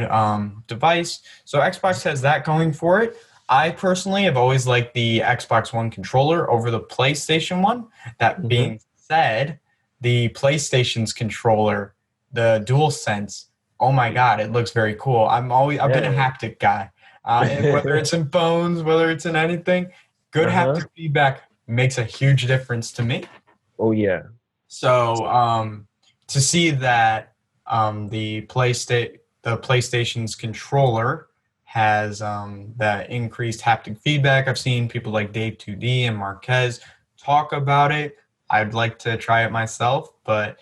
device. So Xbox has that going for it. I personally have always liked the Xbox One controller over the PlayStation One. That being said, the PlayStation's controller, the DualSense, oh my God, it looks very cool. I've been a haptic guy. Whether it's in phones, whether it's in anything, good haptic feedback makes a huge difference to me. Oh yeah. So to see that the PlayStation's controller has that increased haptic feedback, I've seen people like Dave2D and Marquez talk about it. I'd like to try it myself, but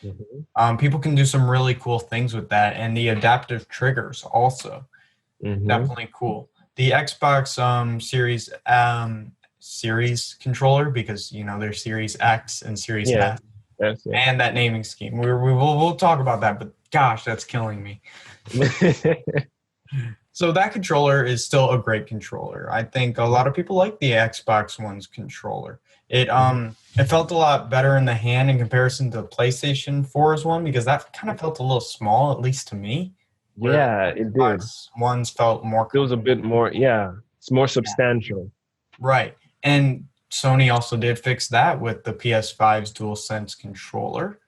people can do some really cool things with that, and the adaptive triggers also definitely cool. The Xbox Series controller, because there's Series X and Series S. That's it. And that naming scheme. We'll talk about that, but gosh, that's killing me. So that controller is still a great controller. I think a lot of people like the Xbox One's controller. It felt a lot better in the hand in comparison to the PlayStation 4's one, because that kind of felt a little small, at least to me. Yeah, it did. Xbox One's felt more. It was a bit more. Yeah, it's more substantial. Right, and Sony also did fix that with the PS5's DualSense controller.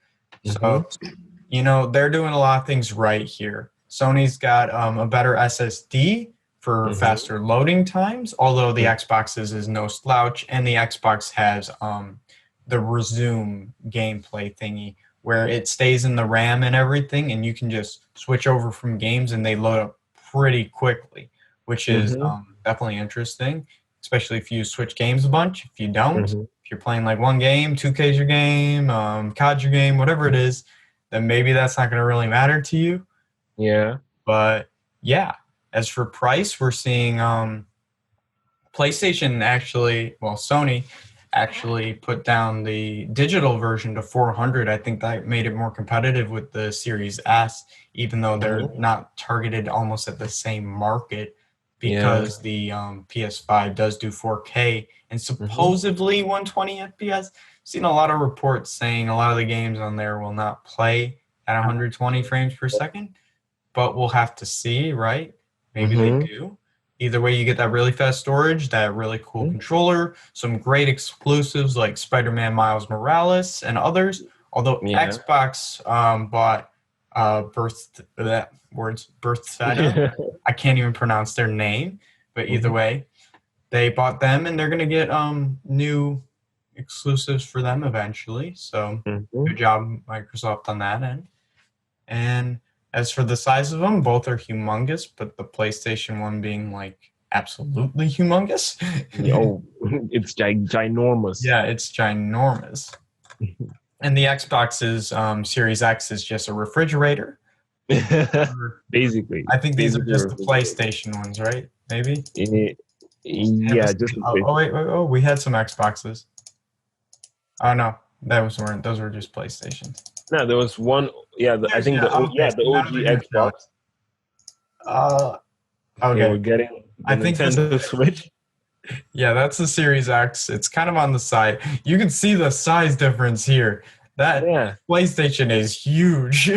So, they're doing a lot of things right here. Sony's got a better SSD for faster loading times, although the Xbox's is no slouch, and the Xbox has the resume gameplay thingy, where it stays in the RAM and everything, and you can just switch over from games and they load up pretty quickly, which is definitely interesting, especially if you switch games a bunch. If you don't, if you're playing like one game, 2K's your game, COD's your game, whatever it is, then maybe that's not going to really matter to you. Yeah. But yeah, as for price, we're seeing PlayStation Sony actually put down the digital version to $400. I think that made it more competitive with the Series S, even though they're not targeted almost at the same market, because the PS5 does do 4K and supposedly 120 FPS. I've seen a lot of reports saying a lot of the games on there will not play at 120 frames per second, but we'll have to see, right? Maybe they do. Either way, you get that really fast storage, that really cool controller, some great exclusives like Spider-Man Miles Morales and others. Although Xbox bought Birthstada. I can't even pronounce their name, but either way, they bought them, and they're going to get new exclusives for them eventually. So good job, Microsoft, on that end. And as for the size of them, both are humongous, but the PlayStation 1 being like absolutely humongous. It's ginormous. Yeah, it's ginormous. And the Xbox's Series X is just a refrigerator. Basically, I think these are basically just the refrigerator. PlayStation ones, right? Maybe. Yeah, just the PlayStation. We had some Xboxes. Oh no, those were just PlayStations. No, there was one. Yeah, I think Okay, so the now they're OG gonna show Xbox. it. Uh, They okay. were getting the I think this. Nintendo Switch. Yeah, that's the Series X. It's kind of on the side. You can see the size difference here. That Yeah, PlayStation is huge.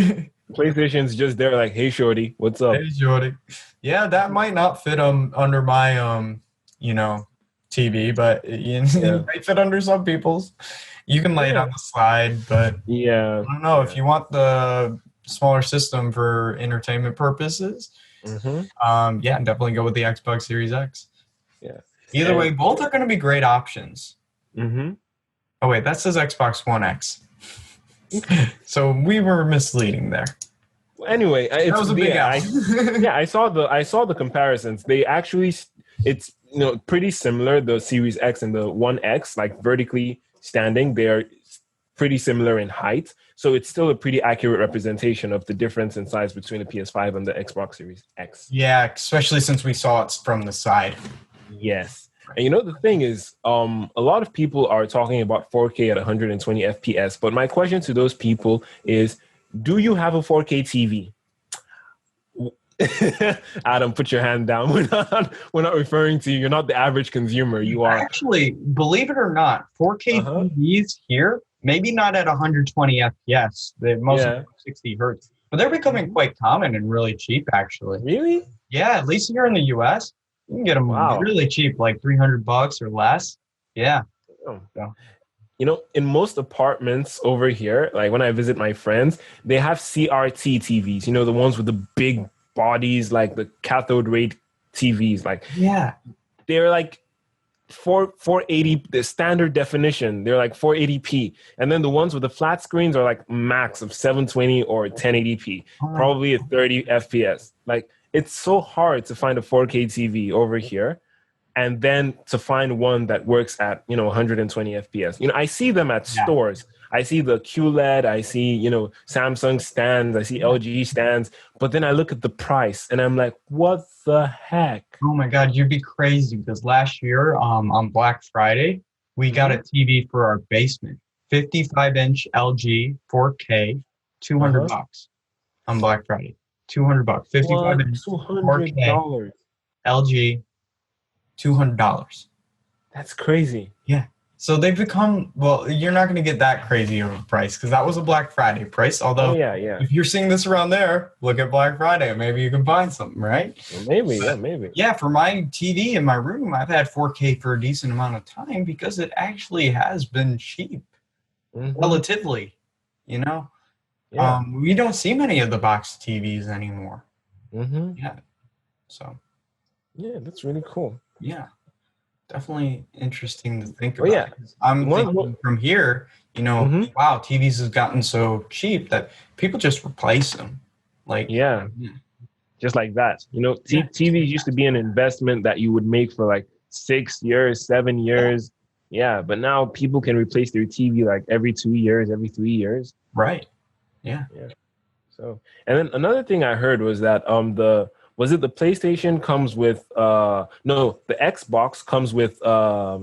PlayStation's just there, like, hey, shorty, what's up? Hey, Jordy. Yeah, that might not fit under my you know, TV, but Yeah, it might fit under some people's. You can lay it yeah, on the side, but yeah, I don't know if yeah. you want the smaller system for entertainment purposes. Mm-hmm. Yeah, definitely go with the Xbox Series X. Yeah, Either way, and both are going to be great options. mm-hmm. Oh wait, that says Xbox One X. So we were misleading there. Anyway, That it's was a big L. yeah, I saw the comparisons. They actually it's pretty similar. The Series X and the One X, like vertically standing, they're pretty similar in height. So it's still a pretty accurate representation of the difference in size between the PS5 and the Xbox Series X. Yeah, especially since we saw it from the side. Yes. And the thing is, a lot of people are talking about 4K at 120 FPS, but my question to those people is, do you have a 4K TV? Adam, put your hand down. We're not referring to you. You're not the average consumer. You are. Actually, believe it or not, 4K Uh-huh. TVs here, maybe not at 120 FPS, they're mostly Yeah. 60 hertz, but they're becoming quite common and really cheap, actually. Really? Yeah, at least here in the US, you can get them Wow. really cheap, like $300 or less. Yeah. Oh. So, In most apartments over here, like when I visit my friends, they have CRT TVs, the ones with the big bodies, like the cathode ray TVs. Like yeah. they're like 480, the standard definition. They're like 480p. And then the ones with the flat screens are like max of 720 or 1080p, probably at 30 FPS. Like it's so hard to find a 4K TV over here. And then to find one that works at 120 FPS. I see them at Yeah. stores. I see the QLED. I see Samsung stands. I see LG stands. But then I look at the price, and I'm like, what the heck? Oh my God, you'd be crazy because last year, on Black Friday, we got a TV for our basement, 55-inch LG 4K, $200 on Black Friday. $200, 55-inch $200? 4K LG, $200. That's crazy. Yeah. So they've become, well, you're not going to get that crazy of a price because that was a Black Friday price. Although, yeah. if you're seeing this around there, look at Black Friday. Maybe you can find something, right? Well, maybe. Yeah, for my TV in my room, I've had 4K for a decent amount of time because it actually has been cheap, relatively. Yeah. We don't see many of the box TVs anymore. Yeah. So. Yeah, that's really cool. Yeah. Definitely interesting to think about. Yeah. I'm thinking from here, wow, TVs has gotten so cheap that people just replace them. Just like that. TVs used to be an investment that you would make for like 6 years, 7 years. Yeah, but now people can replace their TV like every 2 years, every 3 years. Right. Yeah. So, and then another thing I heard was that the PlayStation comes with the Xbox comes with a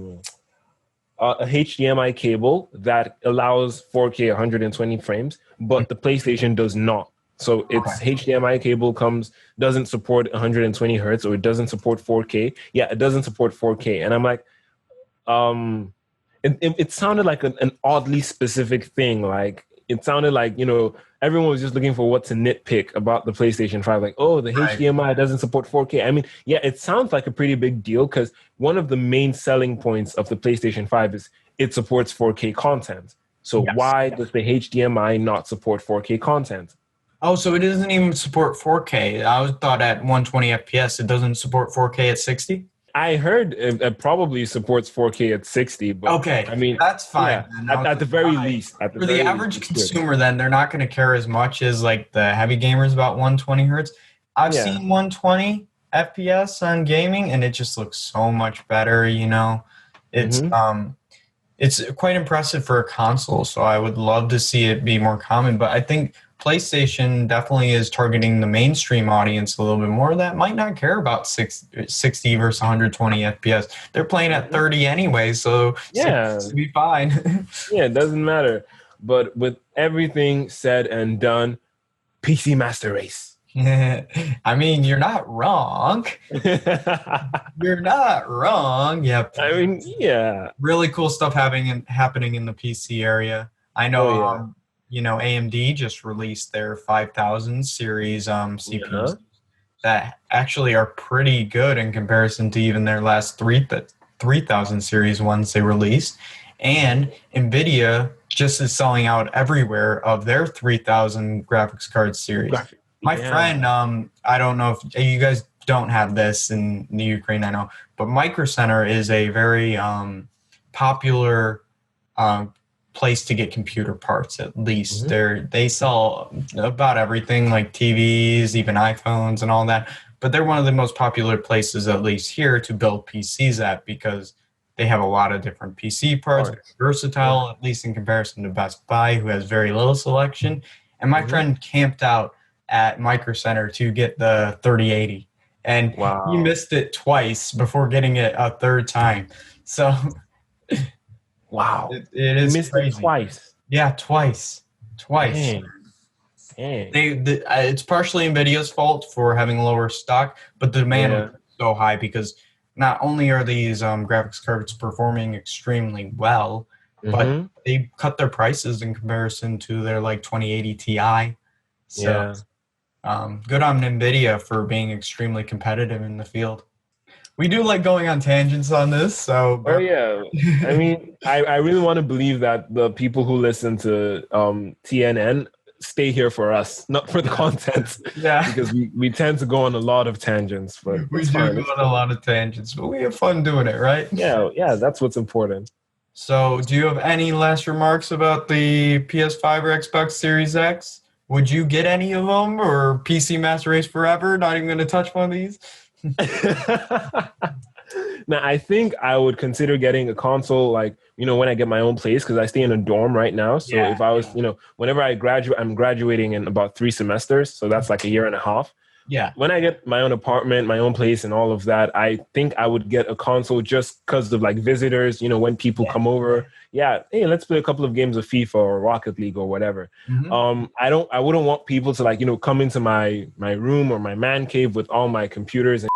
HDMI cable that allows 4K 120 frames, but the PlayStation does not. So its HDMI cable doesn't support 120 hertz, or it doesn't support 4K. Yeah, it doesn't support 4K. And I'm like, it sounded like an oddly specific thing. Like it sounded like, everyone was just looking for what to nitpick about the PlayStation 5. Like, oh, the HDMI doesn't support 4K. I mean, yeah, it sounds like a pretty big deal because one of the main selling points of the PlayStation 5 is it supports 4K content. So why does the HDMI not support 4K content? Oh, so it doesn't even support 4K. I thought at 120 FPS it doesn't support 4K at 60? I heard it probably supports 4K at 60, but okay, I mean, that's fine. Yeah, at the very least. For the average consumer, then they're not going to care as much as like the heavy gamers about 120 hertz. I've seen 120 FPS on gaming, and it just looks so much better. It's quite impressive for a console. So I would love to see it be more common. But I think PlayStation definitely is targeting the mainstream audience a little bit more that might not care about 60 versus 120 FPS. They're playing at 30 anyway, so 60 Yeah, will be fine. yeah, it doesn't matter. But with everything said and done, PC Master Race. I mean, you're not wrong. I You're not wrong. Yep. mean, yeah. Really cool stuff happening in the PC area. I Oh know, yeah. AMD just released their 5000 series Yeah. CPUs that actually are pretty good in comparison to even their last 3000 series ones they released. And NVIDIA just is selling out everywhere of their 3000 graphics card series. Graphic. My Yeah. friend, I don't know if you guys don't have this in the Ukraine, I know, but Micro Center is a very popular um, place to get computer parts. At least they sell about everything like TVs, even iPhones, and all that. But they're one of the most popular places, at least here, to build PCs at because they have a lot of different PC parts, Parts. versatile, at least in comparison to Best Buy, who has very little selection. And my friend camped out at Micro Center to get the 3080, and he Wow. missed it twice before getting it a third time. So Wow. it He is missed it crazy. twice. Yeah, twice. Dang. Dang. It's partially NVIDIA's fault for having lower stock, but the demand was so high because not only are these graphics cards performing extremely well, but they cut their prices in comparison to their like 2080 Ti. So Yeah. good on NVIDIA for being extremely competitive in the field. We do like going on tangents on this, so Oh yeah. I mean, I really want to believe that the people who listen to TNN stay here for us, not for the content. yeah, Because we tend to go on a lot of tangents, but we it's do fine. go It's on a lot of tangents, but we have fun doing it, right? yeah, that's what's important. So, do you have any last remarks about the PS5 or Xbox Series X? Would you get any of them, or PC Master Race forever? Not even going to touch one of these. Now, I think I would consider getting a console, like, when I get my own place, because I stay in a dorm right now. So if I was, whenever I graduate, I'm graduating in about 3 semesters. So that's like a year and a half. Yeah. When I get my own apartment, my own place, and all of that, I think I would get a console just because of like visitors, when people come over. Yeah, hey, let's play a couple of games of FIFA or Rocket League or whatever. I wouldn't want people to like, come into my room or my man cave with all my computers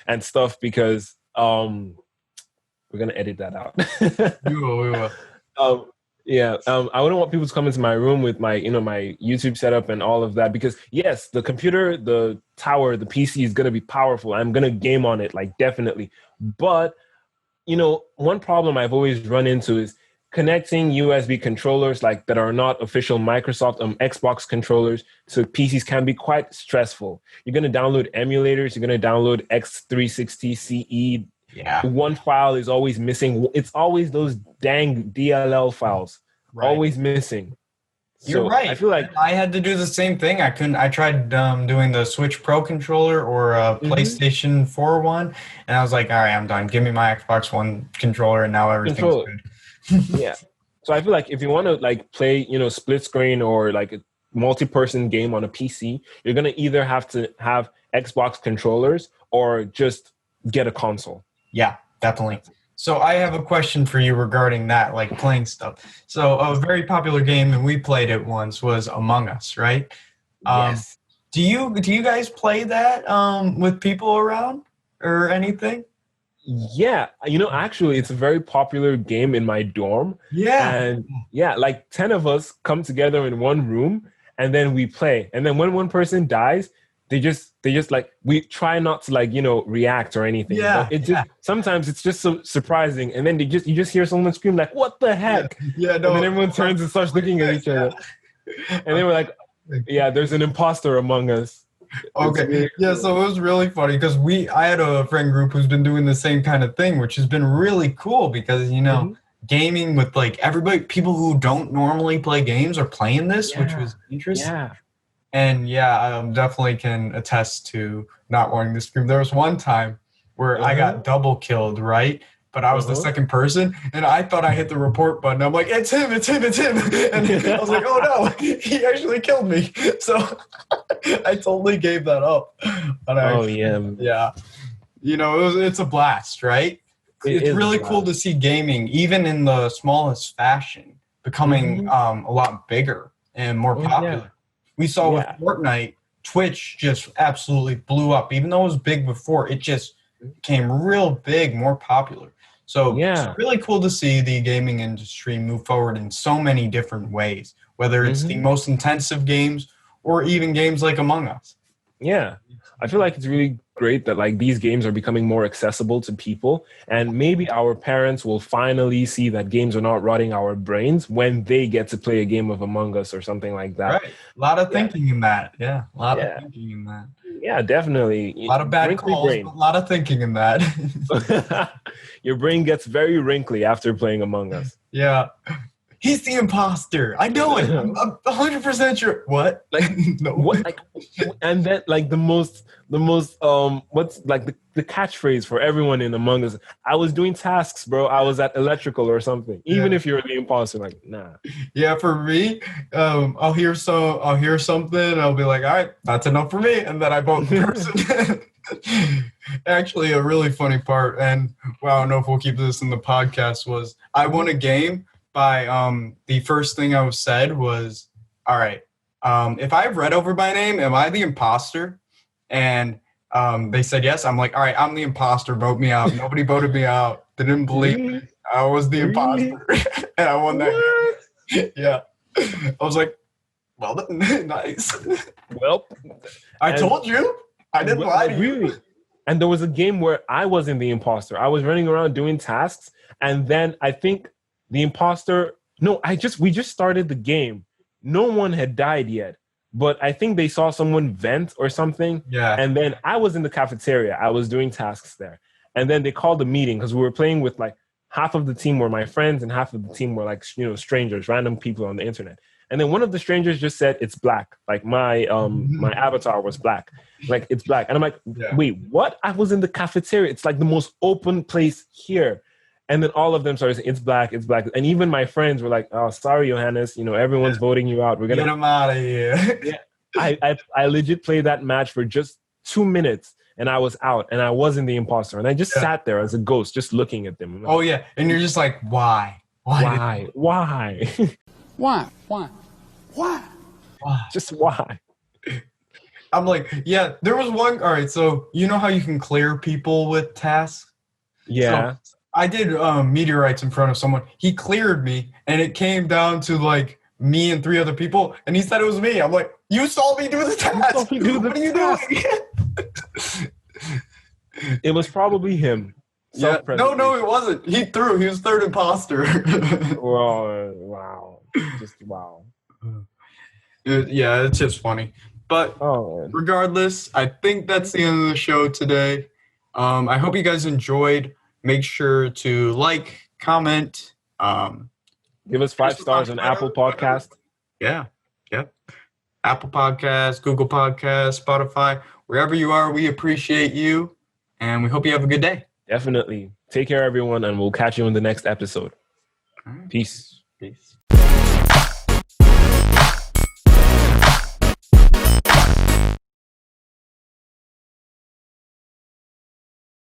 and stuff because we're gonna edit that out. We will. I wouldn't want people to come into my room with my, my YouTube setup and all of that because yes, the computer, the tower, the PC is gonna be powerful. I'm gonna game on it, like definitely. But one problem I've always run into is connecting USB controllers like that are not official Microsoft Xbox controllers to PCs can be quite stressful. You're gonna download emulators. You're gonna download X360 CE. Yeah. One file is always missing. It's always those dang DLL files, always missing. You're right. I feel like I had to do the same thing. I tried doing the Switch Pro controller or a PlayStation 4 one, and I was like, all right, I'm done. Give me my Xbox One controller, and now everything's good. Yeah. So I feel like if you want to like play, split screen or like a multi-person game on a PC, you're gonna either have to have Xbox controllers or just get a console. Yeah, definitely. So I have a question for you regarding that, like playing stuff. So a very popular game, and we played it once, was Among Us, right? Yes. Do you guys play that with people around or anything? Yeah, actually, it's a very popular game in my dorm. Yeah. And yeah, like 10 of us come together in one room and then we play. And then when one person dies, they just like, we try not to like, react or anything. Yeah. But sometimes it's just so surprising. And then you just hear someone scream like, what the heck? Yeah, no. And then everyone turns and starts looking at each other. And then we're like, yeah, there's an imposter among us. Okay. Really cool. So it was really funny because I had a friend group who's been doing the same kind of thing, which has been really cool because, gaming with like people who don't normally play games are playing this, which was interesting. Yeah. And I definitely can attest to not wanting to scream. There was one time where I got double killed, right? but I was the second person, and I thought I hit the report button. I'm like, it's him. And I was like, oh no, he actually killed me. So I totally gave that up. Oh yeah, yeah. It's a blast, right? It's really cool to see gaming, even in the smallest fashion, becoming a lot bigger and more popular. Yeah. We saw with Fortnite, Twitch just absolutely blew up. Even though it was big before, it just became real big, more popular. So it's really cool to see the gaming industry move forward in so many different ways, whether it's the most intensive games or even games like Among Us. Yeah. I feel like it's really great that like these games are becoming more accessible to people, and maybe our parents will finally see that games are not rotting our brains when they get to play a game of Among Us or something like that. Right. A lot of thinking in that. Yeah. A lot of thinking in that. Yeah, definitely. A lot of bad calls, but a lot of thinking in that. Your brain gets very wrinkly after playing Among Us. Yeah. He's the imposter. I know it. I'm 100% sure. What? Like no. What? Like, and then like the most what's like the catchphrase for everyone in Among Us? I was doing tasks, bro. I was at electrical or something. Even if you're the imposter, like nah. Yeah, for me, I'll hear something. And I'll be like, all right, that's enough for me, and then I vote the person. Actually, a really funny part, and well, I don't know if we'll keep this in the podcast. Was I won a game by the first thing I was said was, all right, if I have read over my name, am I the imposter? And they said yes. I'm like, all right, I'm the imposter. Vote me out. Nobody voted me out. They didn't believe me. I was the imposter. And I won that game. Yeah. I was like, well, nice. Well, I told you. I didn't lie to you. Really. And there was a game where I wasn't the imposter. I was running around doing tasks, and then I think the imposter, we just started the game. No one had died yet, but I think they saw someone vent or something. Yeah. And then I was in the cafeteria. I was doing tasks there. And then they called a meeting because we were playing with like half of the team were my friends and half of the team were like, strangers, random people on the internet. And then one of the strangers just said, it's black. Like my avatar was black. Like, it's black. And I'm like, wait, what? I was in the cafeteria. It's like the most open place here. And then all of them started saying, it's black, it's black. And even my friends were like, oh, sorry, Johannes, everyone's voting you out. We're going to get him out of here. Yeah. I legit played that match for just 2 minutes and I was out and I wasn't the imposter. And I just sat there as a ghost, just looking at them. Oh, yeah. And you're just like, why? Why? Just why? I'm like, yeah, there was one. All right. So you know how you can clear people with tasks? Yeah. So I did meteorites in front of someone. He cleared me, and it came down to like me and 3 other people, and he said it was me. I'm like, you saw me do the task. What are you doing? It was probably him. Yeah. No, it wasn't. He threw. He was third imposter. Wow. Just wow. Yeah, it's just funny. But regardless, I think that's the end of the show today. I hope you guys enjoyed. Make sure to like, comment. Give us 5 stars on Apple Podcast. Yeah. Apple Podcast, Google Podcast, Spotify, wherever you are, we appreciate you. And we hope you have a good day. Definitely. Take care, everyone, and we'll catch you in the next episode. Peace. Peace.